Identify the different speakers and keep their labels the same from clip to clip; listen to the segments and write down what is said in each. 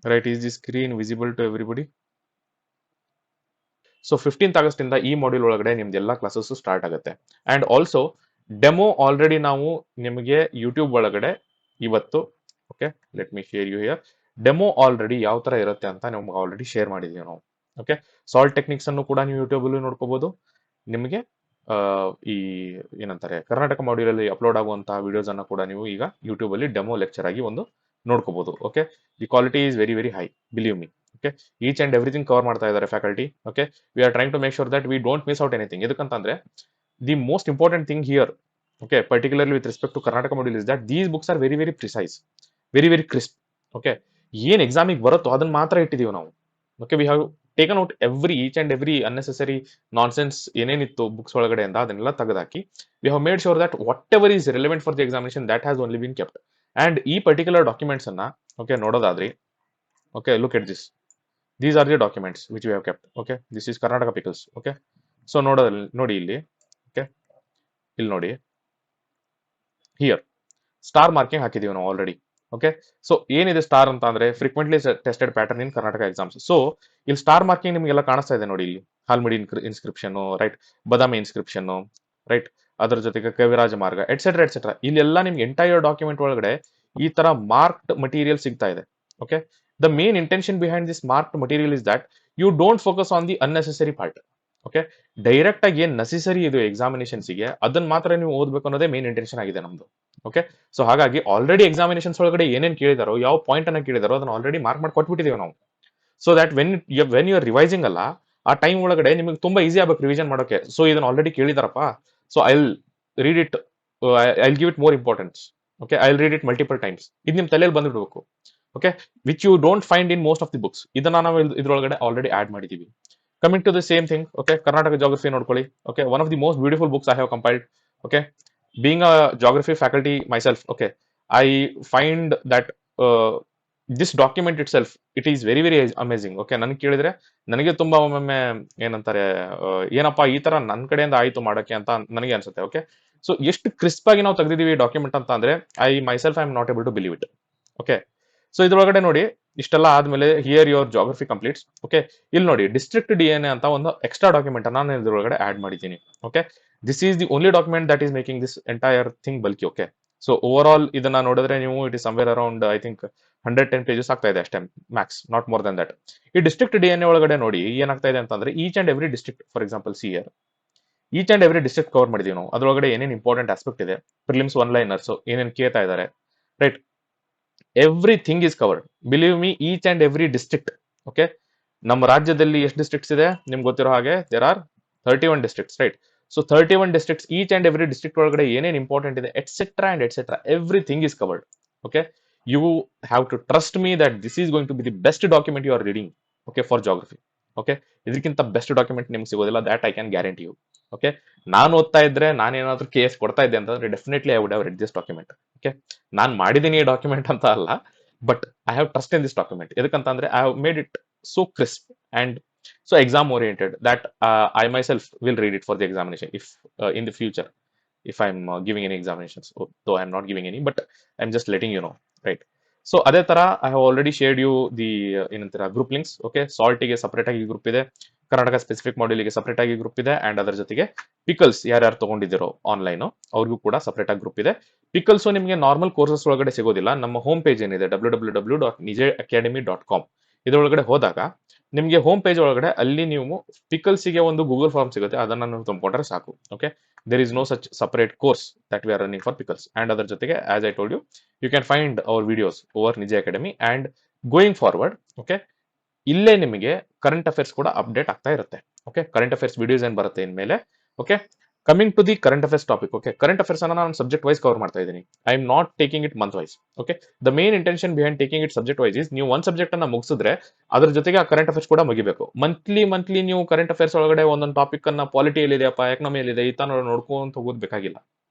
Speaker 1: Right, is the screen visible to everybody? So 15th August ಇಂದ ಈ module ಒಳಗಡೆ ನಿಮ್ದು ಎಲ್ಲ ಕ್ಲಾಸಸ್ ಸ್ಟಾರ್ಟ್ ಆಗುತ್ತೆ. ಅಂಡ್ ಆಲ್ಸೋ ಡೆಮೋ ಆಲ್ರೆಡಿ ನಾವು ನಿಮಗೆ ಯೂಟ್ಯೂಬ್ ಒಳಗಡೆ ಇವತ್ತು, okay, let me share you here, demo already ಯಾವ ತರ ಇರುತ್ತೆ ಅಂತ ನಿಮ್ಗೆ ಆಲ್ರೆಡಿ ಶೇರ್ ಮಾಡಿದೀವಿ ನಾವು. ಓಕೆ, ಸಾಲ್ಟ್ ಟೆಕ್ನಿಕ್ಸ್ ಅನ್ನು ಕೂಡ ನೀವು ಯೂಟ್ಯೂಬ್ ಅಲ್ಲಿ ನೋಡ್ಕೋಬಹುದು. ನಿಮಗೆ ಈ ಏನಂತಾರೆ ಕರ್ನಾಟಕ ಮಾಡ್ಯೂಲ್ ಅಲ್ಲಿ ಅಪ್ಲೋಡ್ ಆಗುವಂತಹ ವಿಡಿಯೋಸ್ ಅನ್ನ ಕೂಡ ನೀವು ಈಗ ಯೂಟ್ಯೂಬ್ ಅಲ್ಲಿ ಡೆಮೋ ಲೆಕ್ಚರ್ ಆಗಿ ಒಂದು ನೋಡ್ಕೋಬಹುದು. Okay, the quality is very very high, believe me. Okay, each and everything cover ಮಾಡ್ತಾ ಇದ್ದಾರೆ faculty. Okay, we are trying to make sure that we don't miss out anything. ಇದಕ್ಕಂತಂದ್ರೆ the most important thing here, okay, particularly with respect to Karnataka module is that these books are very very precise, very very crisp. Okay, ಏನ್ ಎಕ್ಸಾಮಿಗೆ ಬರುತ್ತೋ ಅದನ್ನ ಮಾತ್ರ ಇಟ್ಟಿದೀವಿ ನಾವು. Okay, we have taken out each and every unnecessary nonsense ಏನೇನಿತ್ತು books ಒಳಗಡೆ ಅಂತ ಅದನ್ನೆಲ್ಲ ತೆಗೆದಾಕಿ we have made sure that whatever is relevant for the examination that has only been kept. And ಈ ಪರ್ಟಿಕ್ಯುಲರ್ ಡಾಕ್ಯುಮೆಂಟ್ಸ್ ಅನ್ನ, okay, ನೋಡೋದಾದ್ರಿ, okay, look at this. These are the documents which we have kept. Okay, this is Karnataka pickles. Okay, so ನೋಡಿ ಇಲ್ಲಿ, okay, ಇಲ್ಲಿ ನೋಡಿ, here star marking ಹಾಕಿದೀವಿ ನಾವು already. Okay, so ಏನಿದೆ ಸ್ಟಾರ್ ಅಂತ ಅಂದ್ರೆ frequently tested pattern in Karnataka exams. So ಇಲ್ಲಿ ಸ್ಟಾರ್ ಮಾರ್ಕಿಂಗ್ ನಿಮಗೆಲ್ಲ ಕಾಣಿಸ್ತಾ ಇದೆ ನೋಡಿ, ಇಲ್ಲಿ Halmidi inscription, right, Badami inscription, right, ಅದರ ಜೊತೆಗೆ ಕವಿರಾಜ ಮಾರ್ಗ ಎಟ್ಸೆಟ್ರಾ ಎಟ್ಸೆಟ್ರಾ. ಇಲ್ಲೆಲ್ಲ ನಿಮ್ಗೆ ಎಂಟೈರ್ ಡಾಕ್ಯುಮೆಂಟ್ ಒಳಗಡೆ ಈ ತರ ಮಾರ್ಕ್ಡ್ ಮಟೀರಿಯಲ್ ಸಿಗ್ತಾ ಇದೆ. Okay, the main intention behind this marked material is that you don't focus on the unnecessary part. Okay, direct ಆಗಿ ಏನ್ ನೆಸೆಸರಿ ಇದು ಎಕ್ಸಾಮಿನೇಷನ್ಸ್ಗೆ ಅದನ್ನ ಮಾತ್ರ ನೀವು ಓದಬೇಕು ಅನ್ನೋದೇ ಮೇನ್ ಇಂಟೆನ್ಷನ್ ಆಗಿದೆ ನಮ್ದು. ಓಕೆ, ಸೊ ಹಾಗಾಗಿ ಆಲ್ರೆಡಿ ಎಕ್ಸಾಮಿನೇಷನ್ಸ್ ಒಳಗಡೆ ಏನೇನ್ ಕೇಳಿದಾರೋ, ಯಾವ ಪಾಯಿಂಟ್ ಅನ್ನ ಕೇಳಿದಾರೋ ಅದನ್ನ ಆಲ್ರೆಡಿ ಮಾರ್ಕ್ ಮಾಡಿ ಕೊಟ್ಬಿಟ್ಟಿದೀವಿ ನಾವು. So that when you are revising ಅಲ್ಲ, ಆ ಟೈಮ್ ಒಳಗಡೆ ನಿಮಗೆ ತುಂಬಾ ಈಸಿ ಆಗ್ಬೇಕು ರಿವಿಷನ್ ಮಾಡೋಕೆ. ಸೊ ಇದನ್ನ ಆಲ್ರೆಡಿ ಕೇಳಿದಾರಪ್ಪ, so I read it, I give it more importance. Okay, I read it multiple times. ಇದು ನಿಮ್ ತಲೆಯಲ್ಲಿ ಬಂದ್ಬಿಡ್ಬೇಕು. Okay, which you don't find in most of the books. ಇದನ್ನ ನಾವು ಇದ್ರೊಳಗಡೆ ಆಲ್ರೆಡಿ ಆಡ್ ಮಾಡಿದೀವಿ. Coming to the same thing, okay, Karnataka geography ನೋಡ್ಕೊಳ್ಳಿ. Okay, one of the most beautiful books I have compiled. Okay, being a geography faculty myself, okay, I find that this document itself, it is very very amazing. Okay, ನನ್ಗೆ ಕೇಳಿದ್ರೆ ನನಗೆ ತುಂಬಾ ಒಮ್ಮೊಮ್ಮೆ ಏನಂತಾರೆ, ಏನಪ್ಪಾ ಈ ತರ ನನ್ನ ಕಡೆಯಿಂದ ಆಯ್ತು ಮಾಡಕ್ಕೆ ಅಂತ ನನಗೆ ಅನ್ಸುತ್ತೆ. ಓಕೆ, ಸೊ ಎಷ್ಟು ಕ್ರಿಸ್ಪ್ ಆಗಿ ನಾವು ತೆಗೆದಿದೀವಿ ಡಾಕ್ಯುಮೆಂಟ್ ಅಂತ ಅಂದ್ರೆ I myself I am not able to believe it. Okay, so ಇದ್ರೊಳಗಡೆ ನೋಡಿ, ಇಷ್ಟೆಲ್ಲ ಆದ್ಮೇಲೆ here your geography completes. Okay, ಇಲ್ಲಿ ನೋಡಿ ಡಿಸ್ಟ್ರಿಕ್ಟ್ DNA ಅಂತ ಒಂದು ಎಕ್ಸ್ಟ್ರಾ ಡಾಕ್ಯುಮೆಂಟ್ ನಾನು ಇದ್ರೊಳಗಡೆ ಆಡ್ ಮಾಡಿದ್ದೀನಿ. Okay, this is the only document that is making this entire thing bulky. Okay, so over all ಇದನ್ನ ನೋಡಿದ್ರೆ ನೀವು it is somewhere around I think 110 pages ಆಗ್ತಾ ಇದೆ ಅಷ್ಟೇ, max, not more than that. ಈ ಡಿಸ್ಟ್ರಿಕ್ಟ್ DNA ಒಳಗಡೆ ನೋಡಿ ಏನಾಗ್ತಾ ಇದೆ ಅಂತಂದ್ರೆ each and every district, for example ಸಿಯರ್, each and every district cover ಮಾಡಿದೀವಿ ನಾವು. ಅದ್ರೊಳಗಡೆ ಏನೇನು ಇಂಪಾರ್ಟೆಂಟ್ ಆಸ್ಪೆಕ್ಟ್ ಇದೆ, ಪ್ರಿಲಿಮ್ಸ್ ಒನ್ ಲೈನರ್ಸ್ ಏನೇನು ಕೇಳ್ತಾ ಇದ್ದಾರೆ, right, everything is covered. Believe me, each and every district. Okay, ನಮ್ಮ ರಾಜ್ಯದಲ್ಲಿ ಎಷ್ಟು ಡಿಸ್ಟ್ರಿಕ್ಟ್ಸ್ ಇದೆ ನಿಮ್ಗೆ ಗೊತ್ತಿರೋ ಹಾಗೆ, there are 31 districts, right. So 31 districts, each and every district ಒಳಗಡೆ ಏನೇನು ಇಂಪಾರ್ಟೆಂಟ್ ಇದೆ, etcetera and etcetera, everything is covered. Okay, you have to trust me that this is going to be the best document you are reading. Okay, for geography. Okay, ಇದಕ್ಕಿಂತ best document ನಿಮ್ಗೆ ಸಿಗೋದಿಲ್ಲ, that I can guarantee you. Okay, ನಾನು ಓದ್ತಾ ಇದ್ರೆ ನಾನೇನಾದ್ರೂ KS ಕೊಡ್ತಾ ಇದ್ದೆ ಅಂತಂದ್ರೆ definitely I would have read this document. Okay, ನಾನು ಮಾಡಿದ್ದೀನಿ ಈ ಡಾಕ್ಯುಮೆಂಟ್ ಅಂತ ಅಲ್ಲ, but I have trust in this document. ಎದಕ್ಕಂತ ಅಂದ್ರೆ I have made it so crisp and so exam oriented that I myself will read it for the examination if in the future, if I'm giving any examinations, though I'm not giving any, but I'm just letting you know, right? So ಅದೇ ತರ I have already shared you the ಏನಂತೀರಾ group links. Okay, salt ಗೆ separate ಆಗಿ group ಇದೆ, Karnataka specific module ಗೆ separate ಆಗಿ group ಇದೆ, and ಅದರ ಜೊತೆಗೆ ಪಿಕಲ್ಸ್ ಯಾರ್ಯಾರು ತಗೊಂಡಿದ್ದೀರೋ ಆನ್ಲೈನ್ ಅವ್ರಿಗೂ ಕೂಡ ಸಪರೇಟ್ ಆಗಿ ಗ್ರೂಪ್ ಇದೆ. ಪಿಕಲ್ಸ್ ನಿಮಗೆ ನಾರ್ಮಲ್ ಕೋರ್ಸಸ್ ಒಳಗಡೆ ಸಿಗೋದಿಲ್ಲ. ನಮ್ಮ ಹೋಮ್ ಪೇಜ್ ಏನಿದೆ www.nijacademy.com, ಇದರೊಳಗಡೆ ಹೋದಾಗ ನಿಮಗೆ ಹೋಮ್ ಪೇಜ್ ಒಳಗಡೆ ಅಲ್ಲಿ ನೀವು ಪಿಕಲ್ಸ್ಗೆ ಒಂದು ಗೂಗಲ್ ಫಾರ್ಮ್ ಸಿಗುತ್ತೆ, ಅದನ್ನ ನೀವು ತುಂಬಿಕೊಂಡ್ರೆ ಸಾಕು. Okay, there is no such separate course that we are running for pickles. And ಅದರ ಜೊತೆಗೆ as I told you can find our videos over ನಿಜ academy. And going forward, okay, ಇಲ್ಲೇ ನಿಮಗೆ ಕರೆಂಟ್ ಅಫೇರ್ಸ್ ಕೂಡ ಅಪ್ಡೇಟ್ ಆಗ್ತಾ ಇರುತ್ತೆ. Okay, current affairs videos ಏನ್ ಬರುತ್ತೆ ಇನ್ಮೇಲೆ. Okay, coming to the current affairs topic. Okay, current affairs ಅನ್ನ ನಾನು ಸಬ್ಜೆಕ್ಟ್ ವೈಸ್ ಕವರ್ ಮಾಡ್ತಾ ಇದ್ದೀನಿ. I am not taking it month wise. Okay, the main intention behind taking it subject wise is ನೀವು ಒಂದು subject ಅನ್ನ ಮುಗಿಸಿದ್ರೆ ಅದ್ರ ಜೊತೆಗೆ ಆ ಕರೆಂಟ್ ಅಫೇರ್ಸ್ ಕೂಡ ಮುಗಿಬೇಕು. ಮಂತ್ಲಿ ನೀವು ಕರೆಂಟ್ ಅಫೇರ್ಸ್ ಒಳಗಡೆ ಒಂದೊಂದು ಟಾಪಿಕ್ ಅನ್ನ ಪಾಲಿಟಿಯಲ್ಲಿದೆಯಪ್ಪ, ಎಕನಾಮಿಯಲ್ಲಿದೆ, ಈ ತರ ನೋಡ್ಕೊಂತ ಹೋಗೋದು ಬೇಕಾಗಿಲ್ಲ.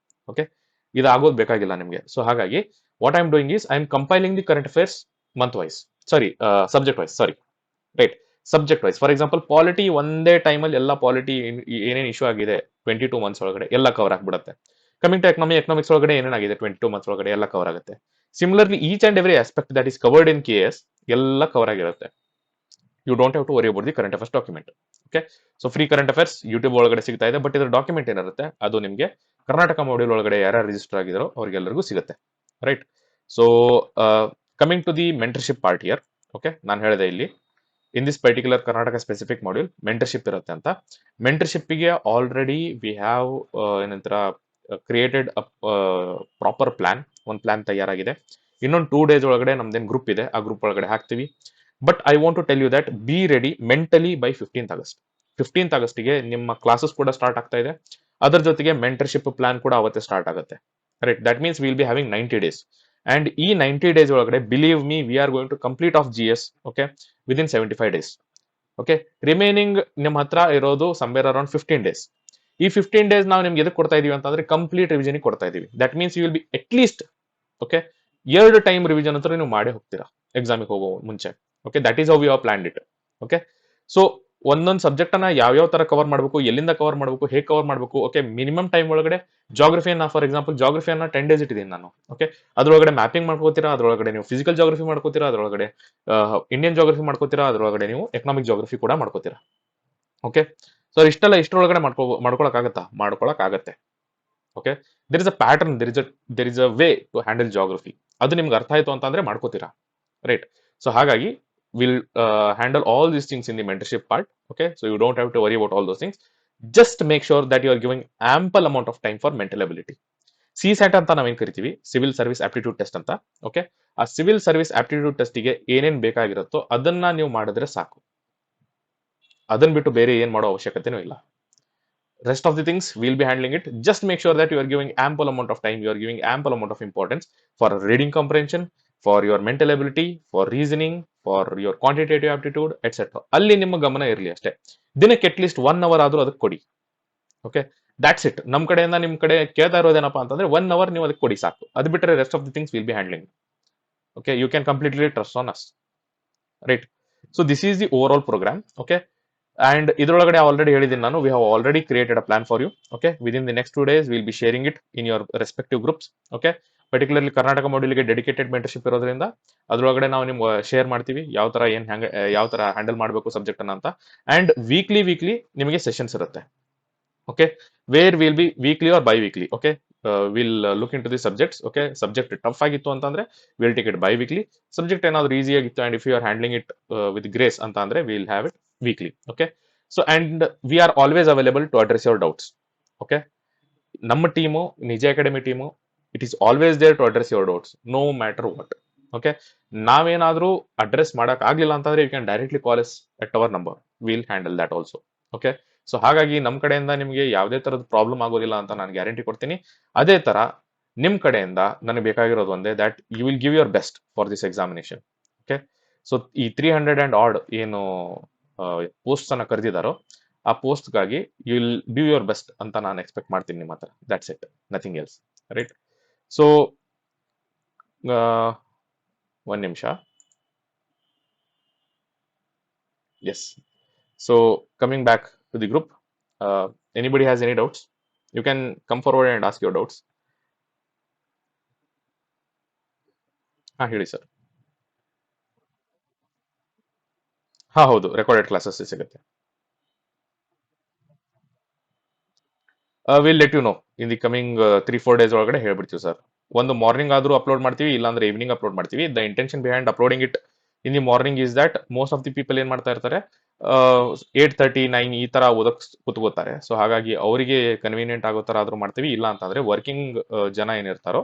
Speaker 1: ಓಕೆ, ಇದಾಗೋದು ಬೇಕಾಗಿಲ್ಲ ನಿಮಗೆ. ಸೊ ಹಾಗಾಗಿ what I am doing is I am compiling the current affairs month wise, sorry subject wise, sorry, right, subject wise. For example polity ಒಂದೇ ಟೈಮಲ್ಲಿ ಎಲ್ಲ ಪಾಲಿಟಿ ಏನೇನು ಇಶ್ಯೂ ಆಗಿದೆ 22 months ಒಳಗಡೆ ಎಲ್ಲ ಕವರ್ ಆಗ್ಬಿಡುತ್ತೆ. ಕಮಿಂಗ್ ಟು ಎಕನಾಮಿಕ್ಸ್ ಒಳಗಡೆ ಏನೇನಾಗಿದೆ 22 months ಒಳಗಡೆ ಎಲ್ಲ ಕವರ್ ಆಗುತ್ತೆ. Similarly each and every aspect that is covered in KS ಎಲ್ಲ ಕವರ್ ಆಗಿರುತ್ತೆ. You don't have to worry about the current affairs document. Okay, so free current affairs YouTube ಒಳಗಡೆ ಸಿಗ್ತಾ ಇದೆ, but ಇದರ ಡಾಕ್ಯುಮೆಂಟ್ ಏನಿರುತ್ತೆ ಅದು ನಿಮಗೆ ಕರ್ನಾಟಕ ಮಾಡ್ಯೂಲ್ ಒಳಗಡೆ ಯಾರ್ಯಾರು ರಿಜಿಸ್ಟರ್ ಆಗಿದಾರೋ ಅವ್ರಿಗೆಲ್ಲರಿಗೂ ಸಿಗುತ್ತೆ. Right. So coming to the mentorship part here. Okay, ನಾನು ಹೇಳಿದೆ ಇಲ್ಲಿ in this particular Karnataka specific module mentorship ಇರುತ್ತೆ ಅಂತ. ಮೆಂಟರ್ಶಿಪ್ಗೆ ಆಲ್ರೆಡಿ ವಿ ಹ್ಯಾವ್ ಏನಂತರ ಕ್ರಿಯೇಟೆಡ್ ಪ್ರಾಪರ್ ಪ್ಲಾನ್, ಒಂದು ಪ್ಲಾನ್ ತಯಾರಾಗಿದೆ. ಇನ್ನೊಂದು 2 ಡೇಸ್ ಒಳಗಡೆ ನಮ್ದೇನು ಗ್ರೂಪ್ ಇದೆ ಆ ಗ್ರೂಪ್ ಒಳಗಡೆ ಹಾಕ್ತೀವಿ. But I want to tell you that be ready mentally by 15th August. 15th ಆಗಸ್ಟ್ಗೆ ನಿಮ್ಮ ಕ್ಲಾಸಸ್ ಕೂಡ ಸ್ಟಾರ್ಟ್ ಆಗ್ತಾ ಇದೆ. ಅದರ ಜೊತೆಗೆ ಮೆಂಟರ್ಶಿಪ್ ಪ್ಲಾನ್ ಕೂಡ ಅವತ್ತೇ ಸ್ಟಾರ್ಟ್ ಆಗುತ್ತೆ. Right, that means will be having 90 days. And ಈ 90 ಡೇಸ್ ಒಳಗಡೆ believe me we are going to complete of GS. Okay, within 75 days. Okay, remaining ನಿಮ್ಮ ಹತ್ರ ಇರೋದು ಸಮ್ವೇರ್ ಅರೌಂಡ್ 15 ಡೇಸ್. ಈ 15 ಡೇಸ್ ನಾವು ನಿಮ್ಗೆ ಎದಕ್ಕೆ ಕೊಡ್ತಾ ಇದೀವಿ ಅಂತಂದ್ರೆ ಕಂಪ್ಲೀಟ್ ರಿವಿಷನ್ ಕೊಡ್ತಾ ಇದೀವಿ. That means you will be at least okay 2 time revision ಅಂತ ನೀವು ಮಾಡೇ ಹೋಗ್ತೀರಾ ಎಕ್ಸಾಮಿಗೆ ಹೋಗೋ ಮುಂಚೆ. Okay, that is how we have planned it. Okay, so ಒಂದೊಂದು ಸಬ್ಜೆಕ್ಟ್ ಅನ್ನ ಯಾವ ತರ ಕವರ್ ಮಾಡಬೇಕು, ಎಲ್ಲಿಂದ ಕವರ್ ಮಾಡಬೇಕು, ಹೇಗೆ ಕವರ್ ಮಾಡಬೇಕು. ಓಕೆ, ಮಿನಿಮಮ್ ಟೈಮ್ ಒಳಗಡೆ ಜಾಗ್ರಫಿಯನ್ನ, ಫಾರ್ ಎಕ್ಸಾಂಪಲ್ ಜಾಗ್ರಫಿಯನ್ನ 10 ಡೇಸ್ ಇಟ್ಟಿದ್ದೀನಿ ನಾನು. ಓಕೆ, ಅದ್ರೊಳಗಡೆ ಮ್ಯಾಪಿಂಗ್ ಮಾಡ್ಕೋತೀರಾ, ಅದ್ರೊಳಗಡೆ ನೀವು ಫಿಸಿಕಲ್ ಜಾಗ್ರಫಿ ಮಾಡ್ಕೋತೀರಾ, ಅದ್ರೊಳಗಡೆ ಇಂಡಿಯನ್ ಜಾಗ್ರಫಿ ಮಾಡ್ಕೋತೀರಾ, ಅದ್ರೊಳಗಡೆ ನೀವು ಎಕನಾಮಿಕ್ ಜಾಗ್ರಫಿ ಕೂಡ ಮಾಡ್ಕೋತೀರಾ. ಓಕೆ, ಸೊ ಇಷ್ಟರೊಳಗಡೆ ಮಾಡ್ಕೊಳಕ್ಕಾಗತ್ತೆ. Okay, there is a pattern, there is a way to handle geography. ಅದು ನಿಮ್ಗೆ ಅರ್ಥ ಆಯ್ತು ಅಂತಂದ್ರೆ ಮಾಡ್ಕೋತೀರಾ. ರೈಟ್, ಸೊ ಹಾಗಾಗಿ will handle all these things in the mentorship part. Okay, so you don't have to worry about all those things. Just make sure that you are giving ample amount of time for mental ability. CSAT ಅಂತ ನಾವೇನ್ ಕರಿತೀವಿ, civil service aptitude test ಅಂತ. Okay, ಆ civil service aptitude ಟೆಸ್ಟಿಗೆ ಏನೇನ್ ಬೇಕಾಗಿರುತ್ತೋ ಅದನ್ನ ನೀವು ಮಾಡಿದ್ರೆ ಸಾಕು. ಅದನ್ನ ಬಿಟ್ಟು ಬೇರೆ ಏನ್ ಮಾಡೋ ಅವಶ್ಯಕತೆನೂ ಇಲ್ಲ. Rest of the things we'll be handling it. Just make sure that you are giving ample amount of time, you are giving ample amount of importance for reading comprehension, for your mental ability, for reasoning, for your quantitative aptitude, etc. ಅಲ್ಲಿ ನಿಮ್ಮ ಗಮನ ಇರಲಿ ಅಷ್ಟೇ. ದಿನಕ್ಕೆ at least 1 hour ಆದ್ರೂ ಅದಕ್ಕೆ ಕೊಡಿ. Okay, that's it. ನಮ್ಮ ಕಡೆಯಿಂದ ನಿಮ್ಮ ಕಡೆ ಕೇಳ್ತಾ ಇರೋದೇನಪ್ಪ ಅಂತಂದ್ರೆ 1 ಅವರ್ ನೀವು ಅದಕ್ಕೆ ಕೊಡಿ ಸಾಕು. ಅದು ಬಿಟ್ಟರೆ rest of the things will be handling. Okay, you can completely trust on us. Right, so this is the overall programme. Okay, and idrolagade already ಹೇಳಿದ್ದೀನಿ ನಾನು, we have already created a plan for you. Okay, within the next 2 days we'll be sharing it in your respective groups. Okay, particularly Karnataka ಮಾಡ್ಯೂಲ್ಗೆ dedicated mentorship ಇರೋದ್ರಿಂದ ಅದ್ರೊಳಗಡೆ ನಾವು ನಿಮ್ಗೆ share ಮಾಡ್ತೀವಿ ಯಾವ ತರ ಯಾವ ತರ ಹ್ಯಾಂಡಲ್ ಮಾಡಬೇಕು ಸಬ್ಜೆಕ್ಟ್ ಅನ್ನ ಅಂತ. ಅಂಡ್ ವೀಕ್ಲಿ ನಿಮಗೆ ಸೆಷನ್ಸ್ ಇರುತ್ತೆ. Okay, where will be weekly or biweekly. Okay, will look into the subjects. Okay, subject tough ಆಗಿತ್ತು ಅಂತಂದ್ರೆ will take it biweekly. Subject ಏನಾದ್ರು ಈಸಿ ಆಗಿತ್ತು and if you are handling it with grace ಅಂತ ಅಂದ್ರೆ will have it weekly. Okay, so and we are always available to address your doubts. Okay, ನಮ್ಮ team, ನಿಜ academy team, it is always there to address your doubts no matter what. Okay, ನಾವೇನಾದ್ರೂ address ಮಾಡಕ್ ಆಗ್ಲಿಲ್ಲ ಅಂತಂದ್ರೆ you can directly call us at our number, will handle that also. Okay, so ಹಾಗಾಗಿ ನಮ್ಮ ಕಡೆಯಿಂದ ನಿಮಗೆ ಯಾವುದೇ ತರದ ಪ್ರಾಬ್ಲಮ್ ಆಗೋದಿಲ್ಲ ಅಂತ ನಾನು ಗ್ಯಾರಂಟಿ ಕೊಡ್ತೀನಿ. ಅದೇ ತರ ನಿಮ್ ಕಡೆಯಿಂದ ನನಗೆ ಬೇಕಾಗಿರೋದು ಒಂದೇ, that you will give your best for this examination. Okay, so ಈ 300 and odd ಏನು ಪೋಸ್ಟ್ ಅನ್ನ ಕರೆದಿದ್ದಾರೋ ಆ ಪೋಸ್ಟ್ಗಾಗಿ you will give your best ಅಂತ ನಾನು ಎಕ್ಸ್ಪೆಕ್ಟ್ ಮಾಡ್ತೀನಿ ನಿಮ್ಮ ಹತ್ರ. That's it, nothing else. Right, so 1 ನಿಮಿಷ. Yes, so coming back to the group, anybody has any doubts you can come forward and ask your doubts. ಹೇಳಿ sir. ಹೌದು, recorded classes ಸಿಗುತ್ತೆ. Will let you know in the coming 3-4 days ಒಳಗಡೆ ಹೇಳ್ಬಿಡ್ತೀವಿ sir. ಒಂದು morning ಆದ್ರೂ upload ಮಾಡ್ತೀವಿ, ಇಲ್ಲಾಂದ್ರೆ evening upload ಮಾಡ್ತೀವಿ. The intention behind uploading it in the morning is that most of the people ಏನ್ ಮಾಡ್ತಾ ಇರ್ತಾರೆ, 8:30, 9 ಈ ತರ ಓದಕ್ ಕುತ್ಕೋತಾರೆ. ಸೊ ಹಾಗಾಗಿ ಅವರಿಗೆ ಕನ್ವೀನಿಯಂಟ್ ಆಗೋ ತರ ಆದ್ರೂ ಮಾಡ್ತೀವಿ. ಇಲ್ಲ ಅಂತಂದ್ರೆ ವರ್ಕಿಂಗ್ ಜನ ಏನಿರ್ತಾರೋ,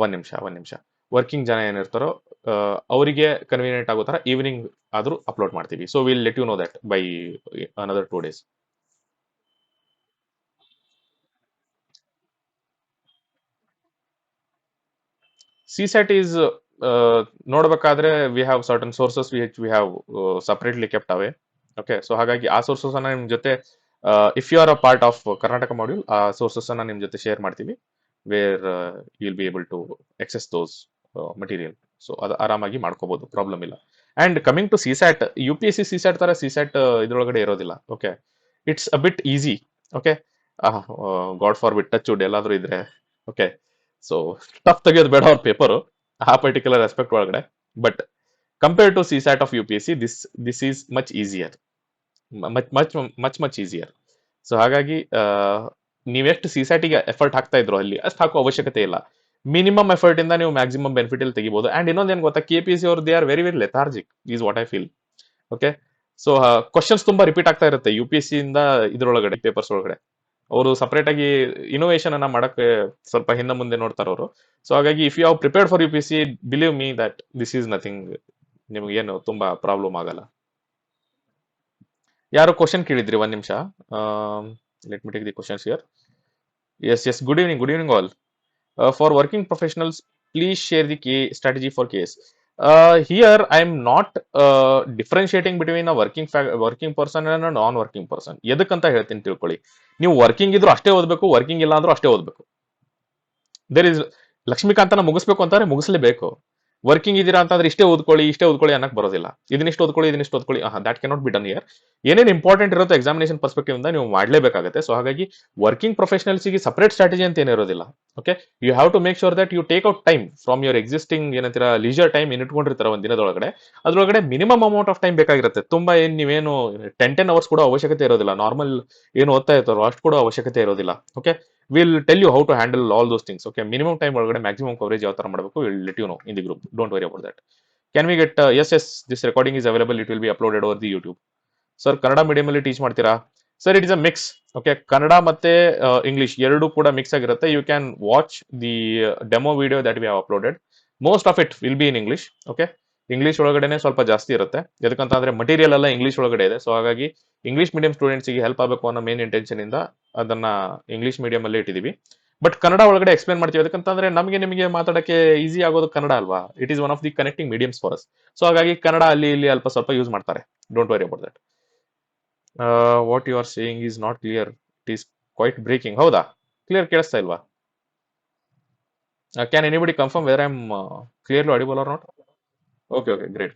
Speaker 1: ಒಂದ್ ನಿಮಿಷ, ವರ್ಕಿಂಗ್ ಜನ ಏನಿರ್ತಾರೋ ಅವರಿಗೆ ಕನ್ವೀನಿಯಂಟ್ ಆಗೋ ತರ ಈವ್ನಿಂಗ್ ಆದ್ರೂ ಅಪ್ಲೋಡ್ ಮಾಡ್ತೀವಿ. So will let you know that by another 2 days. CSAT is ನೋಡ್ಬೇಕಾದ್ರೆ we have certain sources which we have separately kept away. Okay, so ಹಾಗಾಗಿ ಆ ಸೋರ್ಸಸ್ ಅನ್ನ ನಿಮ್ ಜೊತೆ, if you are a part of Karnataka module, ಆ sources ಅನ್ನ ನಿಮ್ ಜೊತೆ ಶೇರ್ ಮಾಡ್ತೀವಿ, where you will be able to access those material. So ಅದು ಆರಾಮಾಗಿ ಮಾಡ್ಕೋಬಹುದು, ಪ್ರಾಬ್ಲಮ್ ಇಲ್ಲ. And coming to CSAT, UPSC CSAT ತರ CSAT ಇದ್ರೊಳಗಡೆ ಇರೋದಿಲ್ಲ. Okay, it's a bit easy. Okay, god forbid touch wood ಎಲ್ಲಾದ್ರೂ ಇದ್ರೆ. ಓಕೆ, ಸೊ ಟಫ್ ತೆಗೆಯೋದು ಬೇಡ ಅವ್ರ ಪೇಪರು ಆ ಪರ್ಟಿಕ್ಯುಲರ್ ಆಸ್ಪೆಕ್ಟ್ ಒಳಗಡೆ. But Compared to CSAT of UPSC, this is much easier, much easier. So ಹಾಗಾಗಿ ನೀವೆಷ್ಟು ಸಿಸ್ಯಾಟಿಗೆ ಎಫರ್ಟ್ ಹಾಕ್ತಾ ಇದ್ರು ಅಲ್ಲಿ ಅಷ್ಟು ಹಾಕೋ ಅವಶ್ಯಕತೆ ಇಲ್ಲ. ಮಿನಿಮಮ್ ಎಫರ್ಟ್ ಇಂದ ನೀವು ಮ್ಯಾಕ್ಸಿಮಮ್ ಬೆನಿಫಿಟ್ ಅಲ್ಲಿ ತೆಗಿಬಹುದು. ಅಂಡ್ ಇನ್ನೊಂದೇನು ಗೊತ್ತಾ, KPSC ಅವರು they are very very lethargic is what I feel. Okay, so questions ತುಂಬಾ ರಿಪೀಟ್ ಆಗ್ತಾ ಇರುತ್ತೆ UPSC ಇಂದ ಇದ್ರೊಳಗಡೆ ಪೇಪರ್ಸ್ ಒಳಗಡೆ. ಅವರು ಸಪರೇಟ್ ಆಗಿ ಇನೋವೇಷನ್ ಅನ್ನ ಮಾಡಕ್ಕೆ ಸ್ವಲ್ಪ ಹಿಂದೆ ಮುಂದೆ ನೋಡ್ತಾರೆ ಅವರು. ಸೊ ಹಾಗಾಗಿ if you have prepared for UPSC, believe me that this is nothing, ನಿಮ್ಗೇನು ತುಂಬಾ ಪ್ರಾಬ್ಲಮ್ ಆಗಲ್ಲ. ಯಾರೋ ಕ್ವಶನ್ ಕೇಳಿದ್ರಿ, ಒಂದ್ ನಿಮಿಷ. Let me take the questions here. Yes, good evening all. For working professionals, please share the strategy for case. Here I am not differentiating between a working person and a non working person. ಎದಕ್ಕಂತ ಹೇಳ್ತೀನಿ ತಿಳ್ಕೊಳ್ಳಿ. ನೀವು working ಇದ್ರು ಅಷ್ಟೇ ಓದಬೇಕು, working ಇಲ್ಲ ಅಂದ್ರೂ ಅಷ್ಟೇ ಓದಬೇಕು. ದೇರ್ ಇಸ್ ಲಕ್ಷ್ಮೀಕಾಂತನ ಮುಗಿಸ್ಬೇಕು ಅಂತಾರೆ, ಮುಗಿಸ್ಲೇಬೇಕು. ವರ್ಕಿಂಗ್ ಇದೀರಾ ಅಂತಂದ್ರೆ ಇಷ್ಟೇ ಓದ್ಕೊಳ್ಳಿ ಅನ್ನಕ್ ಬರೋದಿಲ್ಲ. ಇದನ್ನಿಷ್ಟು ಓದ್ಕೊಳ್ಳಿ, that cannot be done here. ಏನೇನು ಇಂಪಾರ್ಟೆಂಟ್ ಇರುತ್ತೋ ಎಕ್ಸಾಮಿನೇಷನ್ ಪರ್ಸ್ಪೆಕ್ಟಿವ್ ಇಂದ ನೀವು ಮಾಡಲೇಬೇಕಾಗುತ್ತೆ. ಸೊ ಹಾಗಾಗಿ ವರ್ಕಿಂಗ್ ಪ್ರೊಫೆಷನಲ್ಸ್ ಗೆ ಸಪರೇಟ್ ಸ್ಟ್ರಾಟಜಿ ಅಂತ ಏನಿರೋದಿಲ್ಲ. Okay, you have to make sure that you take out time from your existing ಏನಂತೀರಾ ಲೀಜರ್ ಟೈಮ್ ಇಟ್ಕೊಂಡಿರ್ತಾರೆ ಒಂದ್ ದಿನದೊಳಗಡೆ. ಅದ್ರೊಳಗಡೆ ಮಿನಿಮಮ್ ಅಮೌಂಟ್ ಆಫ್ ಟೈಮ್ ಬೇಕಾಗಿರುತ್ತೆ. ತುಂಬಾ ನೀವೇನು 10 ಅವರ್ಸ್ ಕೂಡ ಅವಶ್ಯಕತೆ ಇರೋದಿಲ್ಲ. ನಾರ್ಮಲ್ ಏನು ಓದ್ತಾ ಇರ್ತಾರೋ ಅಷ್ಟು ಕೂಡ ಅವಶ್ಯಕತೆ ಇರೋದಿಲ್ಲ. Okay, will tell you how to handle all those things. Okay, minimum time ಒಳಗಡೆ ಮ್ಯಾಕ್ಸಿಮಮ್ ಕವರೇಜ್ ಯಾವ ತರ ಮಾಡಬೇಕು, will let you know in the group. Don't worry about that. Can we get yes, this recording is available, it will be uploaded over the YouTube. Sir Kannada medium ಅಲ್ಲಿ teach ಮಾಡ್ತೀರಾ? Sir it is a mix. Okay, Kannada ಮತ್ತೆ English ಎರಡು ಕೂಡ mix ಆಗಿರುತ್ತೆ. You can watch the demo video that we have uploaded. Most of it will B in English. Okay, English ಒಳಗಡೆನೆ ಸ್ವಲ್ಪ ಜಾಸ್ತಿ ಇರುತ್ತೆ. ಎದಕ್ಕಂತ ಅಂದ್ರೆ ಮಟೀರಿಯಲ್ ಎಲ್ಲ ಇಂಗ್ಲಿಷ್ ಒಳಗಡೆ ಇದೆ. ಸೊ ಹಾಗಾಗಿ ಇಂಗ್ಲಿಷ್ ಮೀಡಿಯಂ ಸ್ಟೂಡೆಂಟ್ಸ್ ಗೆ ಹೆಲ್ಪ್ ಆಗಬೇಕು ಅನ್ನೋ ಮೇನ್ ಇಂಟೆನ್ಷನ್ ಇಂದ ಅದನ್ನ ಇಂಗ್ಲಿಷ್ ಮೀಡಿಯಂ ಅಲ್ಲಿ ಇಟ್ಟಿದೀವಿ. ಬಟ್ ಕನ್ನಡ ಒಳಗಡೆ ಎಕ್ಸ್ಪ್ಲೇನ್ ಮಾಡ್ತೀವಿ. ಅದಕ್ಕಂತಂದ್ರೆ ನಿಮಗೆ ಮಾತಾಡಕ್ಕೆ ಈಸಿ ಆಗೋದು ಕನ್ನಡ ಅಲ್ವಾ. It is one of the connecting mediums for us. So ಹಾಗಾಗಿ ಕನ್ನಡ ಅಲ್ಲಿ ಇಲ್ಲಿ ಅಲ್ಪ ಸ್ವಲ್ಪ ಯೂಸ್ ಮಾಡ್ತಾರೆ. Don't worry about that. What you are saying is not clear, it is quite breaking. ಹೌದಾ, ಕ್ಲಿಯರ್ ಕೇಳಿಸ್ತಾ ಇಲ್ವಾ? Can anybody confirm whether I am clearly audible or not? Okay, great.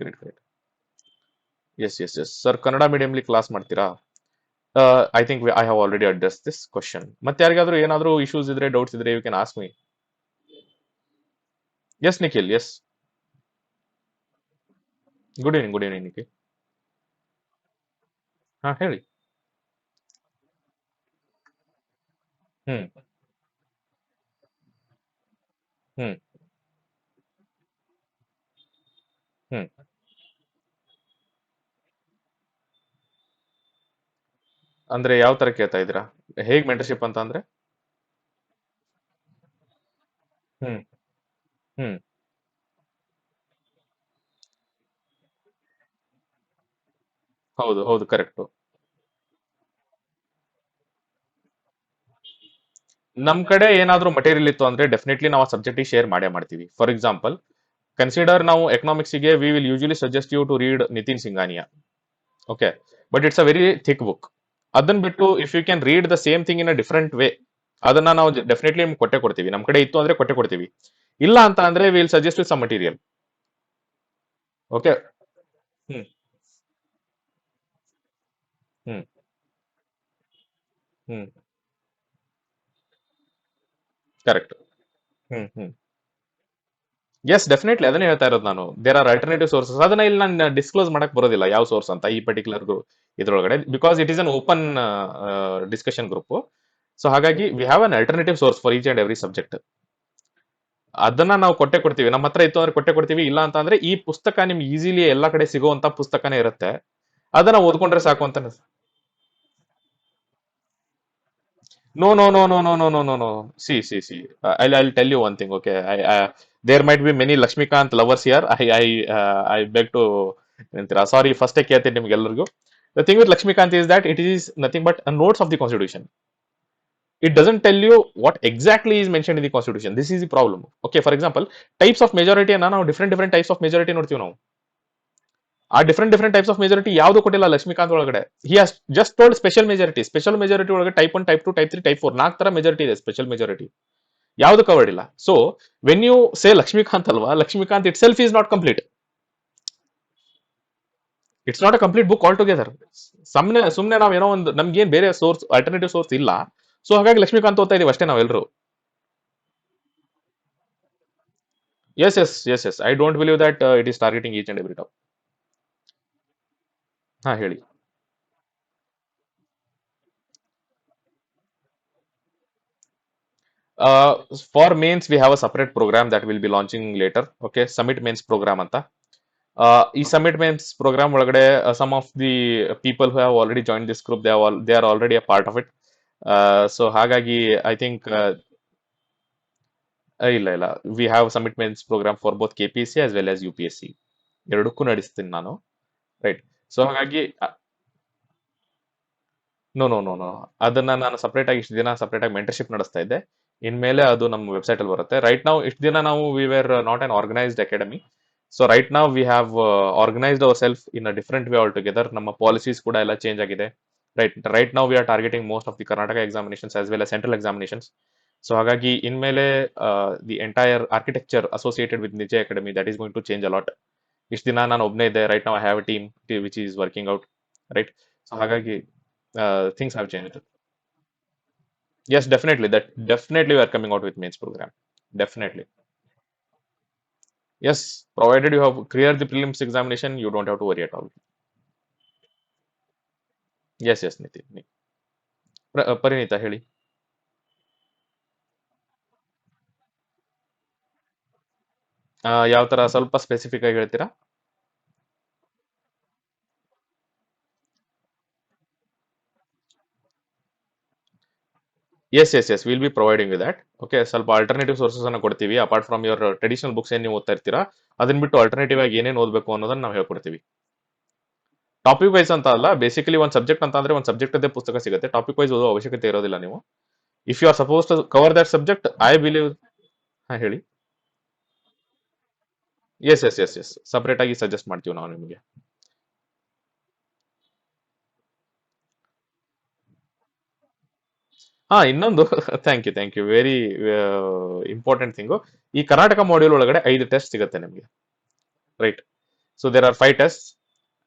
Speaker 1: Yes sir, Kannada ಮೀಡಿಯಂಲಿ class ಮಾಡ್ತೀರಾ? I think I have already address this question. ಮತ್ತೆ ಯಾರಿಗಾದ್ರೂ ಏನಾದ್ರೂ issues ಇದ್ರೆ, doubts ಇದ್ರೆ, you can ask me. Yes Nikhil, yes. Good evening Nikhil. ಹಾ, ಹೇಳಿ. ಹ್ಮ್ hmm ಹ್ಮ್ ಅಂದ್ರೆ ಯಾವ ತರ ಕೇಳ್ತಾ ಇದ್ದೀರಾ? ಹೇಗ್ ಮೆಂಟರ್ಶಿಪ್ ಅಂತ ಅಂದ್ರೆ? ಹ್ಮ್ ಹ್ಮ್ ಹೌದು ಕರೆಕ್ಟ್. ನಮ್ ಕಡೆ ಏನಾದ್ರೂ ಮಟೀರಿಯಲ್ ಇತ್ತು ಅಂದ್ರೆ ಡೆಫಿನೆಟ್ಲಿ ನಾವು ಆ ಸಬ್ಜೆಕ್ಟ್ ಶೇರ್ ಮಾಡೇ ಮಾಡ್ತೀವಿ. ಫಾರ್ ಎಕ್ಸಾಂಪಲ್, ಕನ್ಸಿಡರ್ ನಾವು ಎಕನಾಮಿಕ್ಸ್ ಗೆ we will usually suggest you to read Nitin Singhania. Okay, but it's a very thick book. ಅದನ್ನ ಬಿಟ್ಟು if you can read the same thing in a different way, ಅದನ್ನ ನಾವು definitely ನಿಮ್ಗೆ ಕೊಟ್ಟೆ ಕೊಡ್ತೀವಿ. ನಮ್ ಕಡೆ ಇತ್ತು ಅಂದ್ರೆ ಕೊಟ್ಟೆ ಕೊಡ್ತೀವಿ. ಇಲ್ಲ ಅಂತ ಅಂದ್ರೆ will suggest with some material. Okay. Hmm hmm hmm correct. Hmm yes, definitely ಅದನ್ನೇ ಹೇಳ್ತಾ ಇರೋದು ನಾನು. There are alternative sources. ಅದನ್ನ ಇಲ್ಲಿ ನಾನು ಡಿಸ್ಕ್ಲೋಸ್ ಮಾಡಕ್ ಬರೋದಿಲ್ಲ ಯಾವ ಸೋರ್ಸ್ ಅಂತ ಈ ಪರ್ಟಿಕ್ಯುಲರ್ ಇದ್ರೊಳಗಡೆ, because it is an open discussion group. So ಹಾಗಾಗಿ we have an alternative source for each and every subject. ಅದನ್ನ ನಾವು ಕೊಟ್ಟೆ ಕೊಡ್ತೀವಿ. ನಮ್ಮ ಹತ್ರ ಇತ್ತು ಅಂದ್ರೆ ಕೊಟ್ಟೆ ಕೊಡ್ತೀವಿ. ಇಲ್ಲ ಅಂತ ಅಂದ್ರೆ ಈ ಪುಸ್ತಕ ನಿಮ್ಗೆ ಈಸಿಲಿ ಎಲ್ಲಾ ಕಡೆ ಸಿಗುವಂತ ಪುಸ್ತಕನೇ ಇರುತ್ತೆ, ಅದನ್ನ ಓದ್ಕೊಂಡ್ರೆ ಸಾಕು ಅಂತ. No, no, no, no, no, no, no, no, no. See. I'll tell you one thing. Okay, there might be many Lakshmikant lovers here. I beg to. ಎಂತೀರಾ, ಸಾರಿ ಫಸ್ಟ್ ಕೇಳ್ತೀನಿ ನಿಮ್ಗೆಲ್ಲರಿಗೂ. The thing with Lakshmikant is that it is nothing but a notes of the constitution. It doesn't tell you what exactly is mentioned in the constitution. This is the problem. Okay, for example, types of majority ಅನ್ನ ನಾವು different types of majority ನೋಡ್ತೀವಿ ನಾವು. ಆ different types of majority ಯಾವ್ದು ಕೊಟ್ಟಿಲ್ಲ ಲಕ್ಷ್ಮೀಕಾಂತ್ ಒಳಗಡೆ. He has just told special majority ಒಳಗೆ type 1 type 2 type 3 type 4 ನಾಲ್ಕು ತರ ಮೆಜಾರಿಟಿ ಇದೆ. ಸ್ಪೆಷಲ್ ಮೆಜಾರಿಟಿ ಯಾವ್ದು ಕವರ್ಡ್ ಇಲ್ಲ. So when you say Lakshmikant ಅಲ್ವಾ, Lakshmikant itself is not complete. It's not a complete book altogether. ಸುಮ್ನೆ ನಾವೇನೋ ಒಂದು ನಮ್ಗೇನ್ ಬೇರೆ ಸೋರ್ಸ್ ಆಲ್ಟರ್ನೇಟಿವ್ ಸೋರ್ಸ್ ಇಲ್ಲ. ಸೊ ಹಾಗಾಗಿ ಲಕ್ಷ್ಮೀಕಾಂತ್ ಓದ್ತಾ ಇದೀವಿ ಅಷ್ಟೇ ನಾವೆಲ್ಲರೂ. Yes. I don't believe that it is targeting each and every top. ಹಾ ಹೇಳಿ. For mains we have a separate programme that will be launching later. Okay, summit mains programme ಅಂತ. ಈ ಸಮಿಟ್ ಮೇನ್ಸ್ ಪ್ರೋಗ್ರಾಮ್ ಒಳಗಡೆ some of the people who have already join this group they are already a part of it. So ಹಾಗಾಗಿ I think ಇಲ್ಲ we have summit mains programme for both KPSC as well as UPSC, ಎರಡಕ್ಕೂ ನಡೆಸ್ತೀನಿ ನಾನು. Right. So ಹಾಗಾಗಿ no ಅದನ್ನ ನಾನು separate ಆಗಿ ಇಷ್ಟು ದಿನ ಸಪರೇಟ್ ಆಗಿ ಮೆಂಟರ್ಶಿಪ್ ನಡೆಸ್ತಾ ಇದ್ದೆ. ಇನ್ಮೇಲೆ ಅದು ನಮ್ಮ ವೆಬ್ಸೈಟ್ ಅಲ್ಲಿ ಬರುತ್ತೆ. ರೈಟ್ ನಾವು ಇಷ್ಟು ದಿನ ನಾವು we were not an organised academy. So right ನಾವು we have organised our self in a different way altogether. ನಮ್ಮ ಪಾಲಿಸೀಸ್ ಕೂಡ ಎಲ್ಲ ಚೇಂಜ್ ಆಗಿದೆ. ರೈಟ್ ನಾವು we are targeting most of the Karnataka examinations as well as central examinations. So ಹಾಗಾಗಿ ಇನ್ಮೇಲೆ the entire architecture associated with ನಿಜೆ academy that is going to change a lot. ಇಷ್ಟು ದಿನ ನಾನು ಒಬ್ಬನೇ ಇದ್ದೆ. ರೈಟ್ ನಾವು I have a team which is working out. Right. So ಹಾಗಾಗಿ things have changed. Yes, definitely. That definitely we are coming out with mains program. Definitely. Yes, provided you have cleared the prelims examination, you don't have to worry at all. Yes, Niti. ಪರಿಣಿತ ಹೇಳಿ. ಯಾವ ತರ ಸ್ವಲ್ಪ specific ಆಗಿ ಹೇಳ್ತೀರಾ? Yes will be providing with that. Okay, ಸ್ವಲ್ಪ alternative sources ಅನ್ನ ಕೊಡ್ತೀವಿ. Apart from your traditional books ಏನ್ ನೀವು ಓದ್ತಾ ಇರ್ತೀರಾ, ಅದನ್ನ ಬಿಟ್ಟು ಆಲ್ಟರ್ನೇಟಿವ್ ಆಗಿ ಏನೇನು ಓದಬೇಕು ಅನ್ನೋದನ್ನ ನಾವು ಹೇಳ್ಕೊಡ್ತೀವಿ. ಟಾಪಿಕ್ ವೈಸ್ ಅಂತ ಅಲ್ಲ, ಬೇಸಿಕಲಿ ಒಂದು ಸಬ್ಜೆಕ್ಟ್ ಅಂತ ಅಂದ್ರೆ ಒಂದು ಸಬ್ಜೆಕ್ಟ್ ಅದೇ ಪುಸ್ತಕ ಸಿಗುತ್ತೆ. ಟಾಪಿಕ್ ವೈಸ್ ಓದೋ ಅವಶ್ಯಕತೆ ಇರೋದಿಲ್ಲ ನೀವು. If you are suppose to cover that subject, I believe. ಹಾ ಹೇಳಿ. ಎಸ್ ಸಪರೇಟ್ ಆಗಿ ಸಜೆಸ್ಟ್ ಮಾಡ್ತೀವಿ ನಾವು ನಿಮಗೆ. ಇನ್ನೊಂದು thank you very important thing. ಈ ಕರ್ನಾಟಕ ಮಾಡ್ಯೂಲ್ ಒಳಗಡೆ 5 ಟೆಸ್ಟ್ ಸಿಗುತ್ತೆ ನಿಮಗೆ. Right. So there are 5 test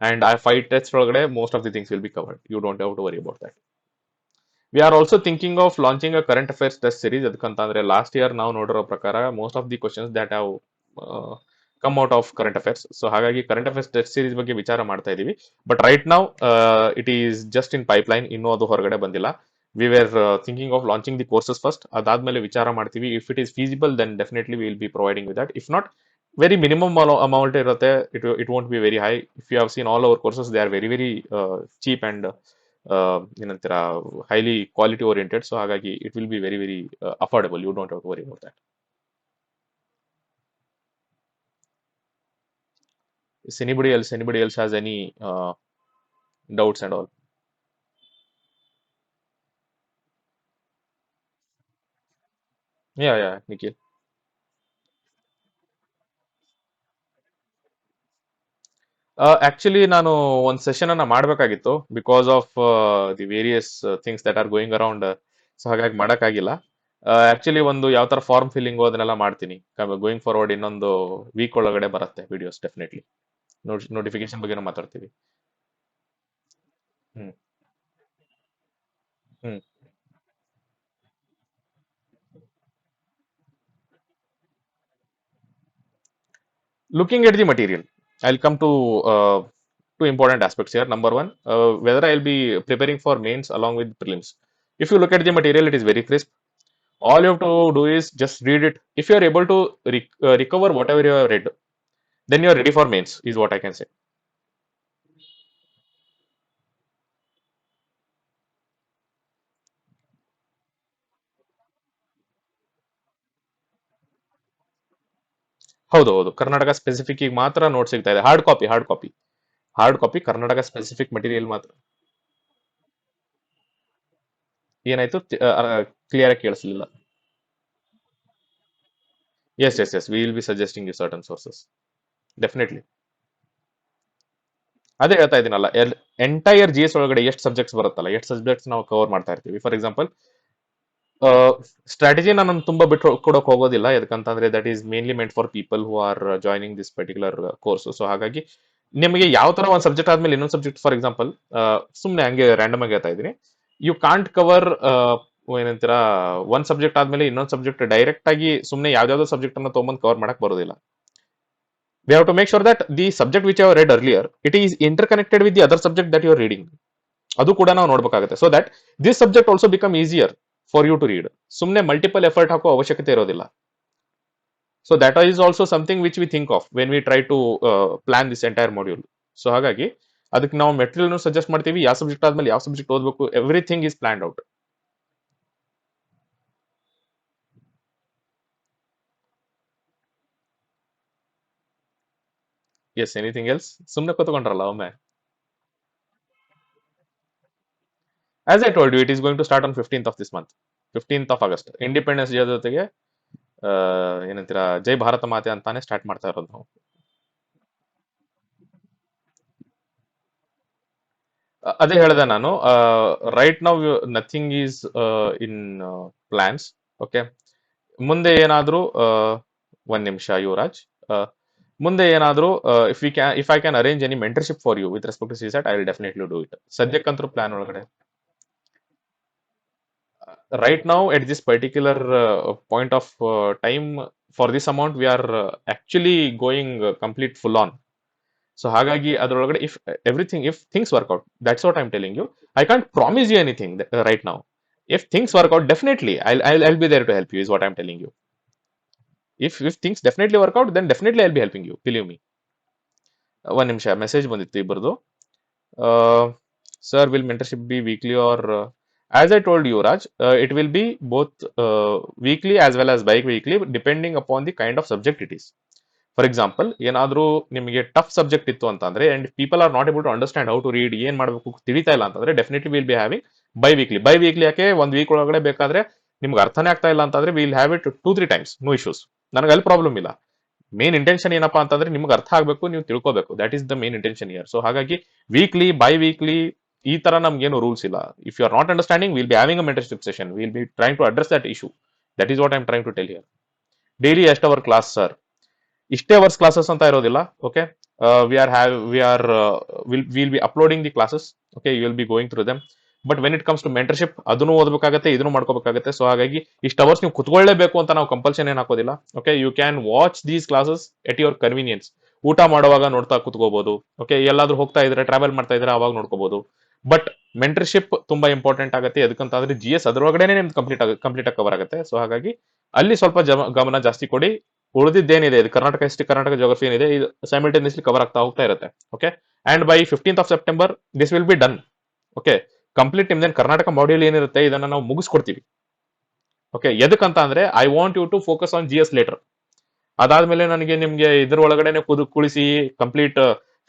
Speaker 1: and ಆ 5 ಟೆಸ್ಟ್ ಒಳಗಡೆ most of the things will be covered. You don't have to worry about that. We are also thinking of launching a current affairs test series. ಅದಕ್ಕಂತಂದ್ರೆ last year ನಾವು ನೋಡಿರೋ ಪ್ರಕಾರ most of the questions that have come out of current affairs. So ಹಾಗಾಗಿ current affairs test series ಬಗ್ಗೆ ವಿಚಾರ ಮಾಡ್ತಾ ಇದೀವಿ. But right now it is just in pipeline. ಇನ್ನೂ ಅದು ಹೊರಗಡೆ ಬಂದಿಲ್ಲ. We were thinking of launching the courses first. ಅದಾದ್ಮೇಲೆ ವಿಚಾರ ಮಾಡ್ತೀವಿ. If it is feasible then definitely will be providing with that. If not, very minimum amount ಇರುತ್ತೆ. It won't be very high. If you have seen all our courses, they are very cheap and ಏನಂತೀರಾ highly quality oriented. So ಹಾಗಾಗಿ it will be very affordable. You don't have to worry about that. If anybody else has any doubts and all. Yeah, Nikhil. Actually ನಾನು ಒಂದು session ಅನ್ನ ಮಾಡಬೇಕಾಗಿತ್ತು because of the various things that are going around. So ಹಾಗಾಗಿ ಮಾಡೋಕ್ಕಾಗಿಲ್ಲ. Actually ಒಂದು ಯಾವ ತರ form filling ಅದನ್ನೆಲ್ಲ ಮಾಡ್ತೀನಿ. ಗೋಯಿಂಗ್ ಫಾರ್ವರ್ಡ್ ಇನ್ನೊಂದು ವೀಕ್ ಒಳಗಡೆ ಬರುತ್ತೆ ವಿಡಿಯೋಸ್ ಡೆಫಿನೆಟ್ಲಿ. ನೋಟಿಫಿಕೇಶನ್ ಬಗ್ಗೆ ಮಾತಾಡ್ತೀವಿ. ಹ್ಮ್ ಹ್ಮ್ Looking at the material, I'll come to two important aspects here. Number one, whether I'll be preparing for mains along with prelims. If you look at the material, it is very crisp. All you have to do is just read it. If you are able to recover whatever you have read, then you are ready for mains, is what I can say. ಹೌದು Karnataka specific ಈಗ ಮಾತ್ರ note ಸಿಗ್ತಾ ಇದೆ. Hard copy Karnataka specific material ಮಾತ್ರ. ಏನಾಯ್ತು? Clear ಆಗಿ ಕೇಳಿಸಲಿಲ್ಲ. Yes we will be suggesting you certain sources definitely. ಅದೇ ಹೇಳ್ತಾ ಇದೀನಲ್ಲ, ಎಂಟೈರ್ GS ಒಳಗಡೆ ಎಷ್ಟು ಸಬ್ಜೆಕ್ಟ್ಸ್ ಬರುತ್ತಲ್ಲ, ಎಷ್ಟು ಸಬ್ಜೆಕ್ಟ್ಸ್ ನಾವು ಕವರ್ ಮಾಡ್ತಾ ಇರ್ತೀವಿ. ಫಾರ್ ಎಕ್ಸಾಂಪಲ್, ಸ್ಟ್ರಾಟಜಿ ನಾನು ತುಂಬಾ ಬಿಟ್ಟು ಕೊಡೋಕೆ ಹೋಗೋದಿಲ್ಲ. ಯಾಕಂತಂದ್ರೆ that is mainly meant for people who are joining this particular course. So ಹಾಗಾಗಿ ನಿಮಗೆ ಯಾವ ತರ ಒಂದು ಸಬ್ಜೆಕ್ಟ್ ಆದ್ಮೇಲೆ ಇನ್ನೊಂದು ಸಬ್ಜೆಕ್ಟ್, ಫಾರ್ ಎಕ್ಸಾಂಪಲ್ ಸುಮ್ಮನೆ ಹಂಗೆ ರ್ಯಾಂಡಮ್ ಆಗಿ ಹೇಳ್ತಾ ಇದ್ದೀನಿ, ಯು ಕಾಂಟ್ ಕವರ್ ಏನಂತೀರಾ, ಒಂದ್ ಸಬ್ಜೆಕ್ಟ್ ಆದ್ಮೇಲೆ ಇನ್ನೊಂದು ಸಬ್ಜೆಕ್ಟ್ ಡೈರೆಕ್ಟ್ ಆಗಿ ಸುಮ್ಮನೆ ಯಾವ್ದಾವ್ದೋ ಸಬ್ಜೆಕ್ಟ್ ಅನ್ನ ತೊಗೊಂಬಂದು ಕವರ್ ಮಾಡಕ್ ಬರೋದಿಲ್ಲ. We have to make sure that the subject which I have read earlier, it is interconnected with the other subject that you are reading. ಅದು ಕೂಡ ನಾವು ನೋಡ್ಬೇಕಾಗುತ್ತೆ, so that this subject also become easier for you to read. ಸುಮ್ಮನೆ multiple effort ಹಾಕೋ ಅವಶ್ಯಕತೆ ಇರೋದಿಲ್ಲ. So that is also something which we think of when we try to plan this entire module. So ಹಾಗಾಗಿ ಅದಕ್ಕೆ ನಾವು material suggest ಮಾಡ್ತೀವಿ, ಯಾವ subject ಆದ್ಮೇಲೆ ಯಾವ ಸಬ್ಜೆಕ್ಟ್ ಓದಬೇಕು, everything is planned out. Yes, anything else? ಸುಮ್ಮನೆ ಕೂತ್ಕೊಂಡ್ರಲ್ಲ ಒಮ್ಮೆ. As I told you, it is going to start on 15th of this month, 15th of August. Independence day ಜೊತೆಗೆ ಏನಂತೀರಾ, ಜೈ ಭಾರತ ಮಾತೆ ಅಂತಾನೆ ಸ್ಟಾರ್ಟ್ ಮಾಡ್ತಾ ಇರೋದು ನಾವು. ಅದೇ ಹೇಳಿದೆ ನಾನು, right now nothing is in plans. Okay, ಮುಂದೆ ಏನಾದ್ರೂ ಒಂದ್ ನಿಮಿಷ ಯುವರಾಜ್, ಮುಂದೆ ಏನಾದ್ರೂ if I can arrange any mentorship for you with respect to CSAT, I will definitely do it. ಸದ್ಯಕ್ಕಂತೂ ಪ್ಲಾನ್ ಒಳಗಡೆ right now at this particular point of time, for this amount we are actually going complete full on. So ಹಾಗಾಗಿ ಅದರೊಳಗಡೆ if things work out, that's what I'm telling you. I can't promise you anything right now. If things work out, definitely I'll be there to help you, is what I'm telling you. If things definitely work out, then definitely I'll be helping you, believe me. ಒಂದ್ ನಿಮಿಷ, message ಬಂದಿತ್ತು ಇಬ್ಬರದು. Sir, will mentorship be weekly or as I told you, Raj, it will be both weekly as well as bi-weekly, depending upon the kind of subject it is. For example, ಏನಾದ್ರೂ ನಿಮಗೆ tough subject ಇತ್ತು ಅಂತಂದ್ರೆ, and people are not able to understand how to read, ಏನ್ ಮಾಡಬೇಕು ತಿಳಿತಾ ಇಲ್ಲ ಅಂತಂದ್ರೆ, definitely will be having biweekly. ಯಾಕೆ, ಒಂದ್ ವೀಕ್ ಒಳಗಡೆ ಬೇಕಾದ್ರೆ ನಿಮ್ಗೆ ಅರ್ಥನೇ ಆಗ್ತಾ ಇಲ್ಲ ಅಂತಂದ್ರೆ, will have it 2-3 times, no issues. ನನಗೆ ಅಲ್ಲಿ ಪ್ರಾಬ್ಲಮ್ ಇಲ್ಲ. ಮೇನ್ ಇಂಟೆನ್ಷನ್ ಏನಪ್ಪಾ ಅಂತಂದ್ರೆ, ನಿಮ್ಗೆ ಅರ್ಥ ಆಗ್ಬೇಕು, ನೀವು ತಿಳ್ಕೋಬೇಕು. That is the main intention here. So ಹಾಗಾಗಿ ವೀಕ್ಲಿ, ಬೈ ವೀಕ್ಲಿ ಈ ತರ ನಮ್ಗೇನು ರೂಲ್ಸ್ ಇಲ್ಲ. If you are not understanding, will be having a mentorship session, will be trying to address that issue. That is what I am trying to tell here. Daily ಎಷ್ಟು hour class sir? ಇಷ್ಟೇ hours classes ಅಂತ ಇರೋದಿಲ್ಲ. Okay, will be uploading the classes. Okay, you will be going through them. But when it comes to mentorship, ಅದನ್ನು ಓದಬೇಕಾಗತ್ತೆ, ಇದನ್ನು ಮಾಡ್ಕೋಬೇಕಾಗತ್ತೆ. So ಹಾಗಾಗಿ ಇಷ್ಟು ಅವರ್ಸ್ ನೀವು ಕುತ್ಕೊಳ್ಳೇಬೇಕು ಅಂತ ನಾವು ಕಂಪಲ್ಷನ್ ಏನು ಹಾಕೋದಿಲ್ಲ. Okay, you can watch these classes at your convenience. ಊಟ ಮಾಡುವಾಗ ನೋಡ್ತಾ ಕುತ್ಕೋಬಹುದು. ಓಕೆ, ಎಲ್ಲಾದ್ರೂ ಹೋಗ್ತಾ ಇದ್ರೆ, ಟ್ರಾವೆಲ್ ಮಾಡ್ತಾ ಇದ್ರೆ ಅವಾಗ ನೋಡ್ಕೋಬಹುದು. ಬಟ್ ಮೆಂಟರ್ಶಿಪ್ ತುಂಬಾ ಇಂಪಾರ್ಟೆಂಟ್ ಆಗುತ್ತೆ. ಎದಕ್ಕಂತಂದ್ರೆ GS ಅದರೊಳಗಡೆ ನಿಮ್ದು ಕಂಪ್ಲೀಟ್ ಆಗಿ ಕವರ್ ಆಗುತ್ತೆ. ಸೊ ಹಾಗಾಗಿ ಅಲ್ಲಿ ಸ್ವಲ್ಪ ಗಮನ ಜಾಸ್ತಿ ಕೊಡಿ. ಉಳಿದಿದ್ದೇನಿದೆ, ಇದು ಕರ್ನಾಟಕ ಹಿಸ್ಟ್ರಿ, ಕರ್ನಾಟಕ ಜೋಗ್ರಫಿ ಏನಿದೆ, ಇದು ಸೈಮಲ್ಟೇನಿಯಸ್ಲಿ ಕವರ್ ಆಗ್ತಾ ಹೋಗ್ತಾ ಇರುತ್ತೆ. Okay, and by 15th of September this will be done. Okay, complete ನಿಮ್ದೇನು ಕರ್ನಾಟಕ ಮಾಡ್ಯೂಲ್ ಏನಿರುತ್ತೆ ಇದನ್ನ ನಾವು ಮುಗಿಸ್ಕೊಡ್ತೀವಿ. ಓಕೆ, ಎದಕ್ಕಂತ ಅಂದ್ರೆ I want you to focus on GS later. ಅದಾದ್ಮೇಲೆ ನನಗೆ ನಿಮ್ಗೆ ಇದ್ರ ಒಳಗಡೆ ಕುಳಿಸಿ ಕಂಪ್ಲೀಟ್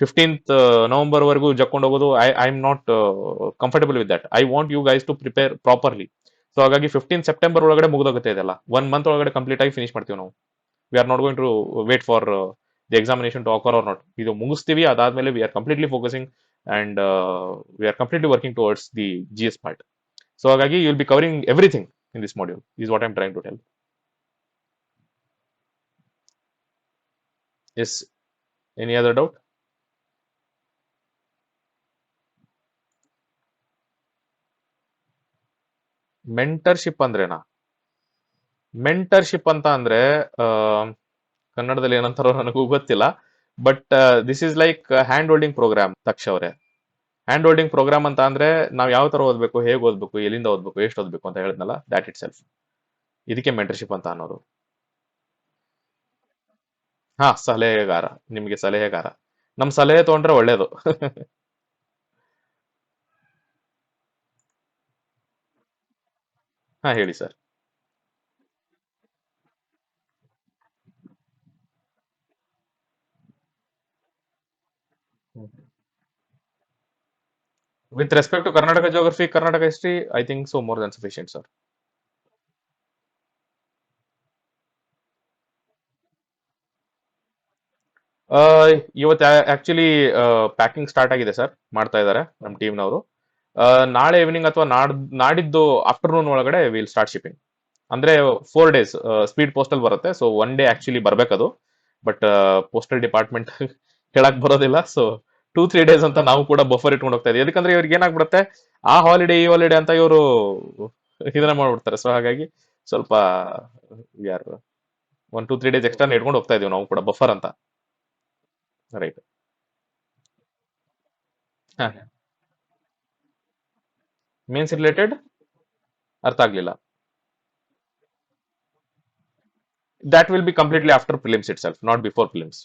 Speaker 1: 15th ನವೆಂಬರ್ ವರೆಗೂ ಜಕ್ಕೊಂಡು ಹೋಗೋದು, I am not comfortable with that. I want you guys to prepare properly. So ಹಾಗಾಗಿ 15th ಸೆಪ್ಟೆಂಬರ್ ಒಳಗಡೆ ಮುಗಿದೋಗುತ್ತೆ ಇದೆಲ್ಲ. 1 ಮಂತ್ ಒಳಗಡೆ ಕಂಪ್ಲೀಟ್ ಆಗಿ ಫಿನಿಶ್ ಮಾಡ್ತೀವಿ ನಾವು. We are not going to wait for the examination to occur or not. ಇದು ಮುಗಿಸ್ತೀವಿ, ಅದಾದ್ಮೇಲೆ we are completely focusing and we are completely working towards the GS part. So ಹಾಗಾಗಿ you will be covering everything in this module, is what I am trying to tell. Yes, any other doubt? Mentorship ಅಂದ್ರೇನಾ? Mentorship ಅಂತ ಅಂದ್ರೆ ಕನ್ನಡದಲ್ಲಿ ಏನಂತಾರೋ ನನಗೂ ಗೊತ್ತಿಲ್ಲ. But this is like hand holding program. ತಕ್ಷ ಅವರೇ, ಹ್ಯಾಂಡ್ ಹೋಲ್ಡಿಂಗ್ ಪ್ರೋಗ್ರಾಮ್ ಅಂತ ಅಂದ್ರೆ ನಾವು ಯಾವ ತರ ಓದ್ಬೇಕು, ಹೇಗೆ ಓದ್ಬೇಕು, ಎಲ್ಲಿಂದ ಓದ್ಬೇಕು, ಎಷ್ಟು ಓದ್ಬೇಕು ಅಂತ ಹೇಳಿದ್ನಲ್ಲ, ದಾಟ್ ಇಟ್ ಸೆಲ್ಫ್. ಇದಕ್ಕೆ ಮೆಂಟರ್ಶಿಪ್ ಅಂತ ಅನ್ನೋದು. ಹಾ, ಸಲಹೆಗಾರ. ನಿಮ್ಗೆ ಸಲಹೆಗಾರ. ನಮ್ ಸಲಹೆ ತಗೊಂಡ್ರೆ ಒಳ್ಳೇದು. ಹಾ, ಹೇಳಿ sir. With respect to Karnataka geography, Karnataka history, I think so more than sufficient sir. ಇವತ್ತು ಆಕ್ಚುಲಿ ಪ್ಯಾಕಿಂಗ್ ಸ್ಟಾರ್ಟ್ ಆಗಿದೆ ಸರ್, ಮಾಡ್ತಾ ಇದ್ದಾರೆ ನಮ್ಮ ಟೀಮ್ನವರು. ನಾಳೆ ಈವ್ನಿಂಗ್ ಅಥವಾ ನಾಡಿದ್ದು ಆಫ್ಟರ್ನೂನ್ ಒಳಗಡೆ ವಿಲ್ ಸ್ಟಾರ್ಟ್ ಶಿಪ್ಪಿಂಗ್. ಅಂದ್ರೆ 4 days ಸ್ಪೀಡ್ ಪೋಸ್ಟಲ್ ಬರುತ್ತೆ. ಸೊ 1 day ಆಕ್ಚುಲಿ ಬರ್ಬೇಕದು. ಬಟ್ ಪೋಸ್ಟಲ್ ಡಿಪಾರ್ಟ್ಮೆಂಟ್ ಹೇಳಕ್ ಬರೋದಿಲ್ಲ. ಸೊ 2-3 days ಅಂತ ನಾವು ಕೂಡ ಬಫರ್ ಇಟ್ಕೊಂಡು ಹೋಗ್ತಾ ಇದೀವಿ. ಯಾಕಂದ್ರೆ ಇವ್ರಿಗೆ ಏನಾಗ್ಬಿಡುತ್ತೆ, ಆ ಹಾಲಿಡೇ ಈ ಹಾಲಿಡೇ ಅಂತ ಇವರು ಇದನ್ನ ಮಾಡ್ಬಿಡ್ತಾರೆ. ಸೊ ಹಾಗಾಗಿ ಸ್ವಲ್ಪ ಯಾರು 1 2 3 ಡೇಸ್ ಎಕ್ಸ್ಟ್ರಾ ಇಟ್ಕೊಂಡು ಹೋಗ್ತಾ ಇದೀವಿ ನಾವು ಕೂಡ ಬಫರ್ ಅಂತ. ರೈಟ್. ಹಾ, ಮೇನ್ಸ್ ರಿಲೇಟೆಡ್ ಅರ್ಥ ಆಗ್ಲಿಲ್ಲ. That will be completely after prelims itself, not before prelims.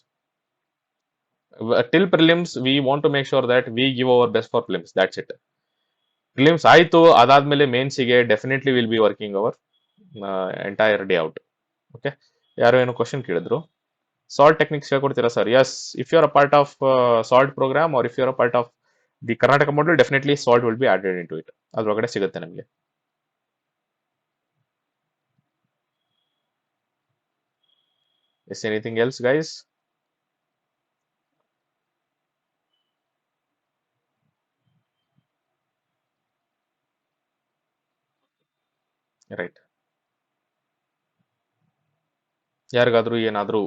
Speaker 1: Till prelims, we want to make sure that we give our best for prelims. That's it. Prelims ಆಯ್ತು, ಅದಾದ್ಮೇಲೆ ಮೇನ್ಸಿಗೆ definitely will be working our entire day out. Okay, ಯಾರೋ ಏನೋ question ಕೇಳಿದ್ರು. Salt techniques ಹೇಳ್ಕೊಡ್ತೀರಾ sir? Yes, if you are a part of salt program or if you are a part of the Karnataka model, definitely salt will be added into it. ಅದ್ರೊಳಗಡೆ ಸಿಗುತ್ತೆ ನಮಗೆ. Yes, anything else guys? Right. ಯಾರಿಗಾದ್ರೂ ಏನಾದ್ರೂ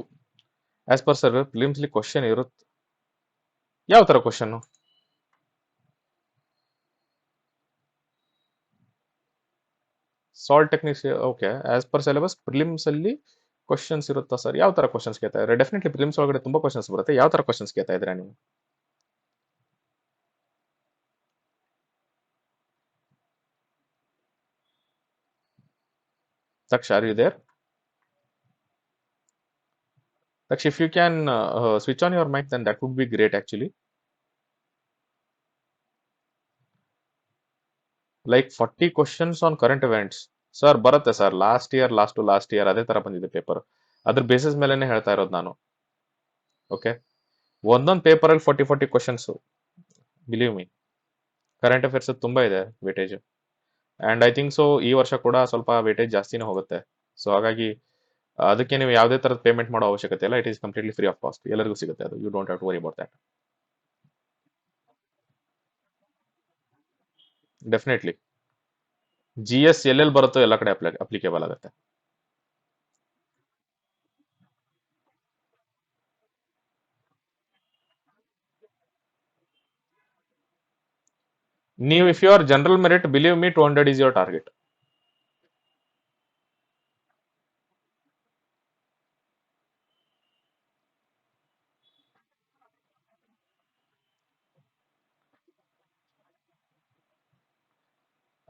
Speaker 1: as per sir ಫಿಲಿಮ್ಸ್ಲಿ question ಇರುತ್ತೆ. ಯಾವ ತರ question? Salt techniques, okay. As per syllabus prelims ಅಲ್ಲಿ ಕ್ವಶನ್ಸ್ ಇರುತ್ತಾ ಸರ್? ಯಾವ ತರ ಕ್ವಶನ್ಸ್ ಕೇಳ್ತಾ ಇದ್ದಾರೆ? ಡೆಫಿನೆಟ್ಲಿ ಪ್ರಿಲಿಮ್ಸ್ ಒಳಗಡೆ ತುಂಬಾ ಕ್ವಶನ್ಸ್ ಬರುತ್ತೆ. ಯಾವ ತರ ಕ್ವಶನ್ಸ್ ಕೇಳ್ತಾ ಇದ್ದೀರಾ ನೀವು? Taksha, are you there? Taksha, if you can switch on your mic then that would be great actually. Like 40 questions on current events sir ಬರುತ್ತೆ ಸರ್. ಲಾಸ್ಟ್ ಇಯರ್ ಅದೇ ತರ ಬಂದಿದೆ ಪೇಪರ್. ಅದ್ರ ಬೇಸಿಸ್ ಮೇಲೆನೆ ಹೇಳ್ತಾ ಇರೋದು ನಾನು. ಓಕೆ, ಒಂದೊಂದು ಪೇಪರ್ ಅಲ್ಲಿ 40 questions, believe me. Current affairs ತುಂಬಾ ಇದೆ weightage. And I think so ಈ ವರ್ಷ ಕೂಡ ಸ್ವಲ್ಪ ವೇಟೇಜ್ ಜಾಸ್ತಿನೇ ಹೋಗುತ್ತೆ. ಸೊ ಹಾಗಾಗಿ ಅದಕ್ಕೆ ನೀವು ಯಾವುದೇ ತರದ ಪೇಮೆಂಟ್ ಮಾಡೋ ಅವಶ್ಯಕತೆ ಇಲ್ಲ. It is completely free of cost, ಎಲ್ಲರಿಗೂ ಸಿಗುತ್ತೆ ಅದು. You don't have to worry about that. Definitely G S ಎಲ್ಲೆಲ್ಲಿ ಬರುತ್ತೋ ಎಲ್ಲ ಕಡೆ ಅಪ್ಲಿಕೇಬಲ್ ಆಗುತ್ತೆ. ನೀವು if you are general merit, believe me 200 is your target.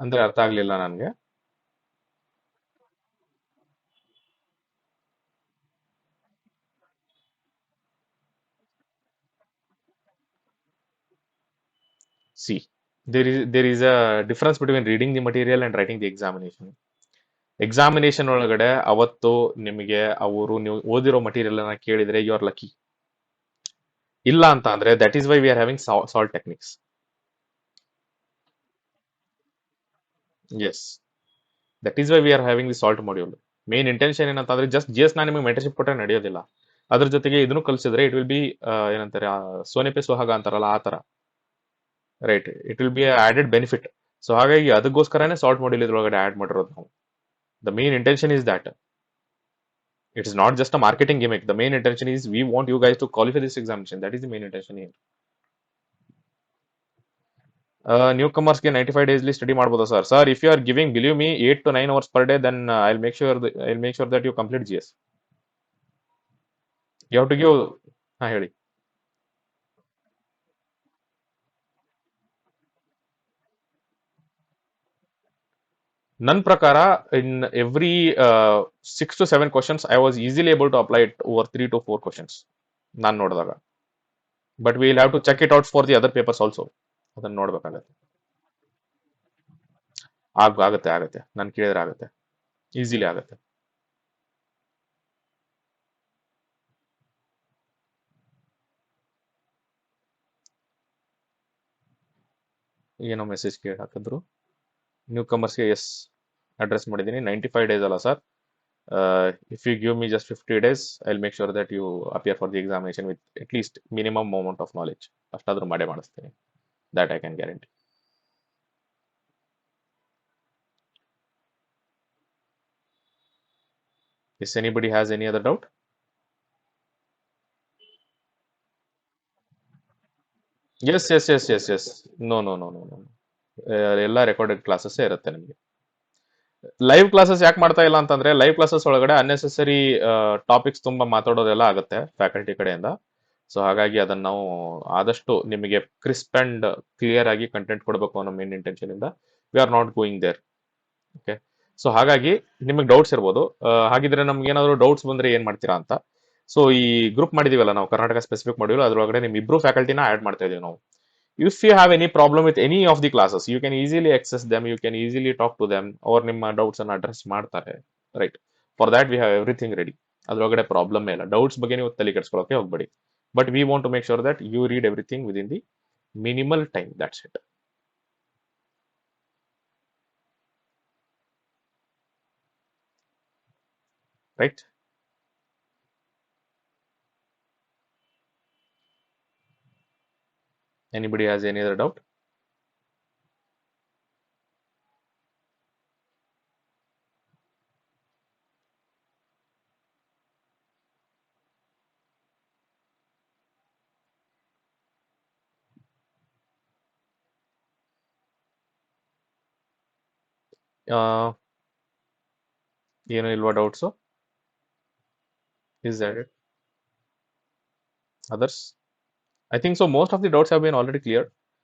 Speaker 1: ಅಂದ್ರೆ ಅರ್ಥ ಆಗ್ಲಿಲ್ಲ ನನಗೆ. See, there is a difference between reading the material and writing the examination. Examination ಒಳಗಡೆ ಅವತ್ತು ನಿಮಗೆ ಅವರು ನೀವು ಓದಿರೋ ಮಟೀರಿಯಲ್ ಅನ್ನ ಕೇಳಿದ್ರೆ ಯು ಆರ್ ಲಕ್ಕಿ. ಇಲ್ಲ ಅಂತ ಅಂದ್ರೆ that is why we are having salt techniques. Yes, that is why we are having the salt module. Main intention ಏನಂತಂದ್ರೆ ಜಸ್ಟ್ ಜಿ ಎಸ್ ನಾ ನಿಮಗೆ ಮೆಂಟರ್ಶಿಪ್ ಕೊಟ್ಟರೆ ನಡೆಯೋದಿಲ್ಲ. ಅದ್ರ ಜೊತೆಗೆ ಇದನ್ನು ಕಲಿಸಿದ್ರೆ ಇಟ್ ವಿಲ್ ಬಿ ಏನಂತಾರೆ, ಸೋನೆಪೆ ಸುಹಾಗ ಅಂತಾರಲ್ಲ ಆ ತರ. Right, it will be added benefit. So ಹಾಗಾಗಿ ಅದಕ್ಕೋಸ್ಕರನೇ ಸಾಲ್ಟ್ ಮಾಡ್ಯೂಲ್ ಇದ್ರೊಳಗಡೆ ಆಡ್ ಮಾಡಿರೋದು ನಾವು. The main intention is that. It is not just a marketing gimmick. The main intention is we want you guys to qualify this examination. That is the main intention here. New ಕಮರ್ಸ್ಗೆ 95 ಡೇಸ್ಲಿ study ಮಾಡ್ಬೋದಾ sir? Sir, if you are giving, believe me, 8 to 9 hours per day, then I'll make sure that you complete GS. You have to give. ಹಾ, ಹೇಳಿ. ನನ್ನ ಪ್ರಕಾರ in every 6 to 7 questions I was easily able to apply it over 3 to 4 questions ನಾನು ನೋಡಿದಾಗ. But will have to check it out for the other papers also. ಅದನ್ನ ನೋಡ್ಬೇಕಾಗತ್ತೆ. ಆಗತ್ತೆ ನಾನು ಕೇಳಿದ್ರೆ ಆಗುತ್ತೆ, ಈಸಿಲಿ ಆಗುತ್ತೆ. ಏನೋ ಮೆಸೇಜ್ ಕೇಳಿ ಹಾಕಿದ್ರು. ನ್ಯೂ ಕಮರ್ಸ್ಗೆ ಎಸ್ ಅಡ್ರೆಸ್ ಮಾಡಿದ್ದೀನಿ. 95 days ಅಲ್ಲ sir. If you give me just 50 days, I make sure that you appear for the examination with at least minimum amount of knowledge. ಅಷ್ಟಾದ್ರೂ ಮಾಡೇ ಮಾಡಿಸ್ತೀನಿ. That I can guarantee. Is anybody has any other doubt? Yes. No no no no no. ಎಲ್ಲ recorded ಕ್ಲಾಸಸ್ಸೇ ಇರುತ್ತೆ ನಿಮಗೆ. Live classes ಯಾಕೆ ಮಾಡ್ತಾ ಇಲ್ಲ ಅಂತಂದ್ರೆ ಲೈವ್ ಕ್ಲಾಸಸ್ ಒಳಗಡೆ ಅನ್ನೆಸೆಸರಿ ಟಾಪಿಕ್ಸ್ ತುಂಬಾ ಮಾತಾಡೋದೆಲ್ಲ ಆಗುತ್ತೆ ಫ್ಯಾಕಲ್ಟಿ ಕಡೆಯಿಂದ. ಸೊ ಹಾಗಾಗಿ ಅದನ್ನ ನಾವು ಆದಷ್ಟು ನಿಮಗೆ ಕ್ರಿಸ್ಪ್ ಅಂಡ್ ಕ್ಲಿಯರ್ ಆಗಿ ಕಂಟೆಂಟ್ ಕೊಡಬೇಕು ಅನ್ನೋ ಮೇನ್ ಇಂಟೆನ್ಷನ್ ಇಂದ we are not going there. Okay, so ಹಾಗಾಗಿ ನಿಮಗೆ ಡೌಟ್ಸ್ ಇರ್ಬೋದು. ಹಾಗಿದ್ರೆ ನಮ್ಗೆ ಏನಾದ್ರು ಡೌಟ್ಸ್ ಬಂದ್ರೆ ಏನ್ ಮಾಡ್ತೀರಾ ಅಂತ. ಸೊ ಈ ಗ್ರೂಪ್ ಮಾಡಿದೀವಲ್ಲ ನಾವು ಕರ್ನಾಟಕ ಸ್ಪೆಸಿಫಿಕ್ ಮಾಡಿಲ್ಲ, ಅದ್ರೊಳಗಡೆ ನಿಮ್ ಇಬ್ರು ಫ್ಯಾಕಲ್ಟಿನ ಆಡ್ ಮಾಡ್ತಾ ಇದೀವಿ ನಾವು. If you have any problem with any of the classes, you can easily access them, you can easily talk to them, or ನಿಮ್ಮ ಡೌಟ್ಸ್ ಅನ್ನ ಅಡ್ರೆಸ್ ಮಾಡ್ತಾರೆ. Right, for that we have everything ready. ಅದ್ರೊಳಗಡೆ problem ಇಲ್ಲ, doubts ಬಗ್ಗೆ ನೀವು ತಲೆ ಕೆಡಿಸ್ಕೊಳ್ಳೋಕೆ ಹೋಗ್ಬೇಡಿ. But we want to make sure that you read everything within the minimal time, that's it. Right, anybody has any other doubt? ಏನು ಇಲ್ವಾ doubts? Is that it? Others? I think so most of the doubts have been already clear.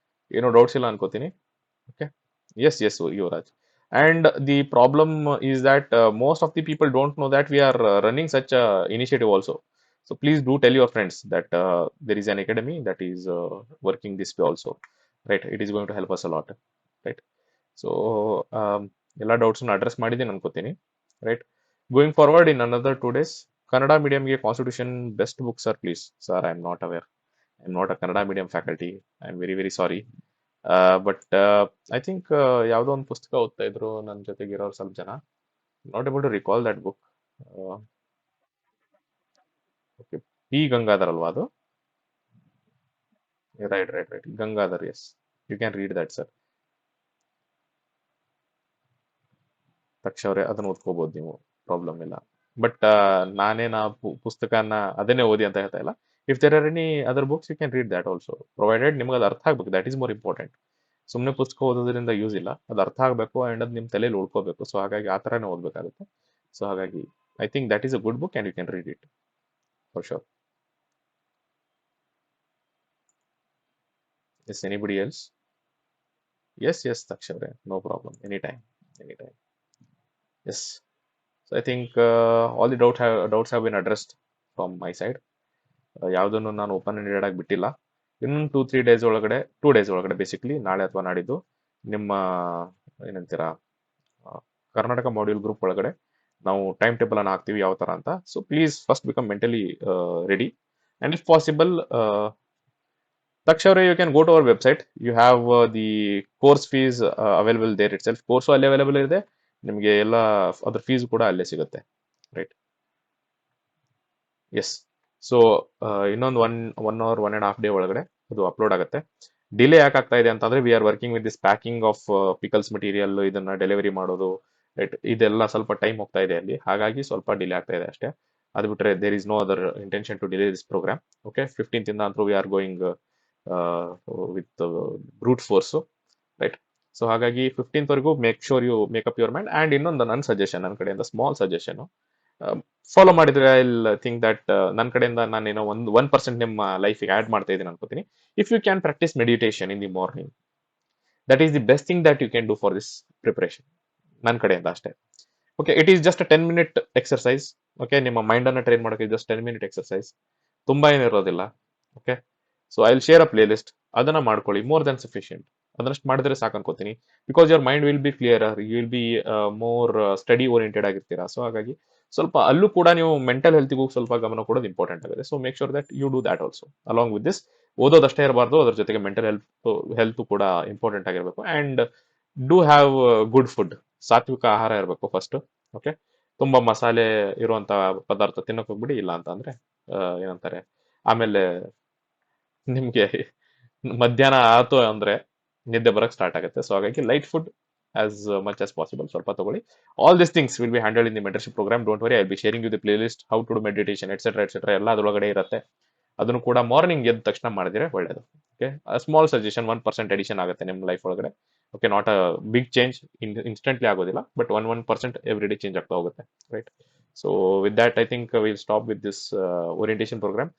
Speaker 1: ಏನೋ doubts ಇಲ್ಲ ಅನ್ಕೋತೀನಿ. Okay. Yes, yes, Yuvraj. And the problem is that most of the people don't know that we are running such a initiative also. So please do tell your friends that there is an academy that is working this way also. Right? It is going to help us a lot. Right? So ಎಲ್ಲ ಡೌಟ್ಸ್ನ address ಮಾಡಿದ್ದೀನಿ ಅನ್ಕೋತೀನಿ. Right, going forward in another 2 days Kannada ಮೀಡಿಯಂಗೆ constitution best book sir please. Sir I am not aware, I am not a Kannada medium faculty, I am very very sorry. But I think ಯಾವುದೋ ಒಂದು ಪುಸ್ತಕ ಓದ್ತಾ ಇದ್ರು ನನ್ನ ಜೊತೆಗೆ ಇರೋರು ಸ್ವಲ್ಪ ಜನ. Not able to recall that book. Okay, P Gangadhar ಅಲ್ವಾ ಅದು? Right right right, Gangadhar, yes, you can read that sir. Taksha ಅವರೇ ಅದನ್ನ ಓದ್ಕೋಬಹುದು ನೀವು, ಪ್ರಾಬ್ಲಮ್ ಇಲ್ಲ. ಬಟ್ ನಾನೇನು ಪುಸ್ತಕನ ಅದನ್ನೇ ಓದಿ ಅಂತ ಹೇಳ್ತಾ ಇಲ್ಲ. If there are any other books you can read that also, provided ನಿಮ್ಗೆ ಅದು ಅರ್ಥ ಆಗ್ಬೇಕು. That is more important. ಸುಮ್ಮನೆ ಪುಸ್ತಕ ಓದೋದ್ರಿಂದ ಯೂಸ್ ಇಲ್ಲ, ಅದು ಅರ್ಥ ಆಗಬೇಕು ಆ್ಯಂಡ್ ಅದು ನಿಮ್ಮ ತಲೆಯಲ್ಲಿ ಉಳ್ಕೋಬೇಕು. ಸೊ ಹಾಗಾಗಿ ಆ ಥರನೇ ಓದಬೇಕಾಗುತ್ತೆ. ಸೊ ಹಾಗಾಗಿ I think that is a good book and you can read it for sure. Yes, anybody else? Yes yes Taksha ಅವರೇ, no problem, any time, any time. Yes, so I think all the doubts have been addressed from my side. ಯಾವುದನ್ನು ನಾನು open ended ಆಗಿ ಬಿಟ್ಟಿಲ್ಲ. ಇನ್ನೊಂದು 2-3 days ಒಳಗಡೆ, 2 days ಒಳಗಡೆ basically ನಾಳೆ ಅಥವಾ ನಾಡಿದ್ದು ನಿಮ್ಮ ಏನಂತೀರಾ ಕರ್ನಾಟಕ ಮಾಡ್ಯೂಲ್ ಗ್ರೂಪ್ ಒಳಗಡೆ ನಾವು ಟೈಮ್ ಟೇಬಲ್ ಅನ್ನು ಹಾಕ್ತೀವಿ ಯಾವ ತರ ಅಂತ. So please first become mentally ready and if possible ತಕ್ಷಣ you can go to our website. You have the course fees available there itself. Course ಅಲ್ಲೇ ಅವೈಲೇಬಲ್ ಇದೆ, ನಿಮಗೆ ಎಲ್ಲ ಅದ್ರ ಫೀಸ್ ಕೂಡ ಅಲ್ಲೇ ಸಿಗುತ್ತೆ. Right, yes. ಸೊ ಇನ್ನೊಂದು ಒನ್ ಅವರ್ 1.5 day ಒಳಗಡೆ ಅದು ಅಪ್ಲೋಡ್ ಆಗುತ್ತೆ. ಡಿಲೇ ಯಾಕೆ ಆಗ್ತಾ ಇದೆ ಅಂತಂದ್ರೆ we are working with this packing of pickles material, ಇದನ್ನ ಡೆಲಿವರಿ ಮಾಡೋದು, ರೈಟ್, ಇದೆಲ್ಲ ಸ್ವಲ್ಪ ಟೈಮ್ ಹೋಗ್ತಾ ಇದೆ ಅಲ್ಲಿ, ಹಾಗಾಗಿ ಸ್ವಲ್ಪ ಡಿಲೇ ಆಗ್ತಾ ಇದೆ ಅಷ್ಟೇ. ಅದು ಬಿಟ್ರೆ there is no other intention to delay this program. Okay, 15th ಇಂದ ಅಂತೂ we are going with brute force. Right, so ಹಾಗಾಗಿ 15th ವರೆಗೂ make sure you make up your mind. And ಇನ್ನೊಂದು ನನ್ನ ಸಜೆಷನ್, ನನ್ನ ಕಡೆಯಿಂದ ಸ್ಮಾಲ್ ಸಜೆಷನ್, ಫಾಲೋ ಮಾಡಿದ್ರೆ I think that ನನ್ನ ಕಡೆಯಿಂದ ನಾನೇನೋ 1% ನಿಮ್ಮ ಲೈಫಿಗೆ ಆ್ಯಡ್ ಮಾಡ್ತಾ ಇದ್ದೀನಿ ಅನ್ಕೋತೀನಿ. If you can practice meditation in the morning, that is the best thing that you can do for this preparation. ನನ್ನ ಕಡೆಯಿಂದ ಅಷ್ಟೇ. Okay, it is just 10 minute exercise. Okay, ನಿಮ್ಮ ಮೈಂಡನ್ನು ಟ್ರೈನ್ ಮಾಡೋಕೆ ಜಸ್ಟ್ 10 minute ಎಕ್ಸರ್ಸೈಸ್, ತುಂಬ ಏನಿರೋದಿಲ್ಲ. Okay, so I will share a playlist, ಅದನ್ನ ಮಾಡ್ಕೊಳ್ಳಿ, ಮೋರ್ ದನ್ ಸಫಿಷಿಯಂಟ್. ಅದನ್ನಷ್ಟು ಮಾಡಿದ್ರೆ ಸಾಕು ಅನ್ಕೋತೀನಿ. Because your mind will be clearer, you will B more study oriented ಆಗಿರ್ತೀರಾ. ಸೊ ಹಾಗಾಗಿ ಸ್ವಲ್ಪ ಅಲ್ಲೂ ಕೂಡ ನೀವು ಮೆಂಟಲ್ ಹೆಲ್ತ್ಗೂ ಸ್ವಲ್ಪ ಗಮನ ಕೊಡೋದು ಇಂಪಾರ್ಟೆಂಟ್ ಆಗಿದೆ. So make sure that you do that also along with this. ಓದೋದಷ್ಟೇ ಇರಬಾರ್ದು, ಅದ್ರ ಜೊತೆಗೆ ಮೆಂಟಲ್ ಹೆಲ್ತ್ ಕೂಡ ಇಂಪಾರ್ಟೆಂಟ್ ಆಗಿರಬೇಕು. And do have good food, ಸಾತ್ವಿಕ ಆಹಾರ ಇರಬೇಕು ಫಸ್ಟ್. ಓಕೆ, ತುಂಬಾ ಮಸಾಲೆ ಇರುವಂತ ಪದಾರ್ಥ ತಿನ್ನಕ್ ಹೋಗ್ಬಿಡಿ, ಇಲ್ಲ ಅಂತ ಅಂದ್ರೆ ಏನಂತಾರೆ ಆಮೇಲೆ ನಿಮ್ಗೆ ಮಧ್ಯಾಹ್ನ ಆಯ್ತು ಅಂದ್ರೆ ನಿದ್ದೆ ಬರಕ್ ಸ್ಟಾರ್ಟ್ ಆಗುತ್ತೆ. ಸೊ ಹಾಗಾಗಿ light food as much as possible ಸ್ವಲ್ಪ ತಗೊಳ್ಳಿ. All this things will be handled in the mentorship program. Don't worry, I be sharing you the playlist, how to do meditation etcetera etcetera ಎಲ್ಲ ಅದರೊಳಗಡೆ ಇರುತ್ತೆ. ಅದನ್ನು ಕೂಡ morning ಎದ್ದ ತಕ್ಷಣ ಮಾಡಿದ್ರೆ ಒಳ್ಳೇದು. ಓಕೆ, ಸ್ಮಾಲ್ ಸಜೆಷನ್, 1% ಎಡಿಷನ್ ಆಗುತ್ತೆ ನಿಮ್ಮ ಲೈಫ್ ಒಳಗಡೆ. Okay, not a big change instantly ಆಗೋದಿಲ್ಲ, ಬಟ್ 1% ಎವ್ರಿ ಡೇ ಚೇಂಜ್ ಆಗ್ತಾ ಹೋಗುತ್ತೆ, right? So with that I think will stop with this orientation program.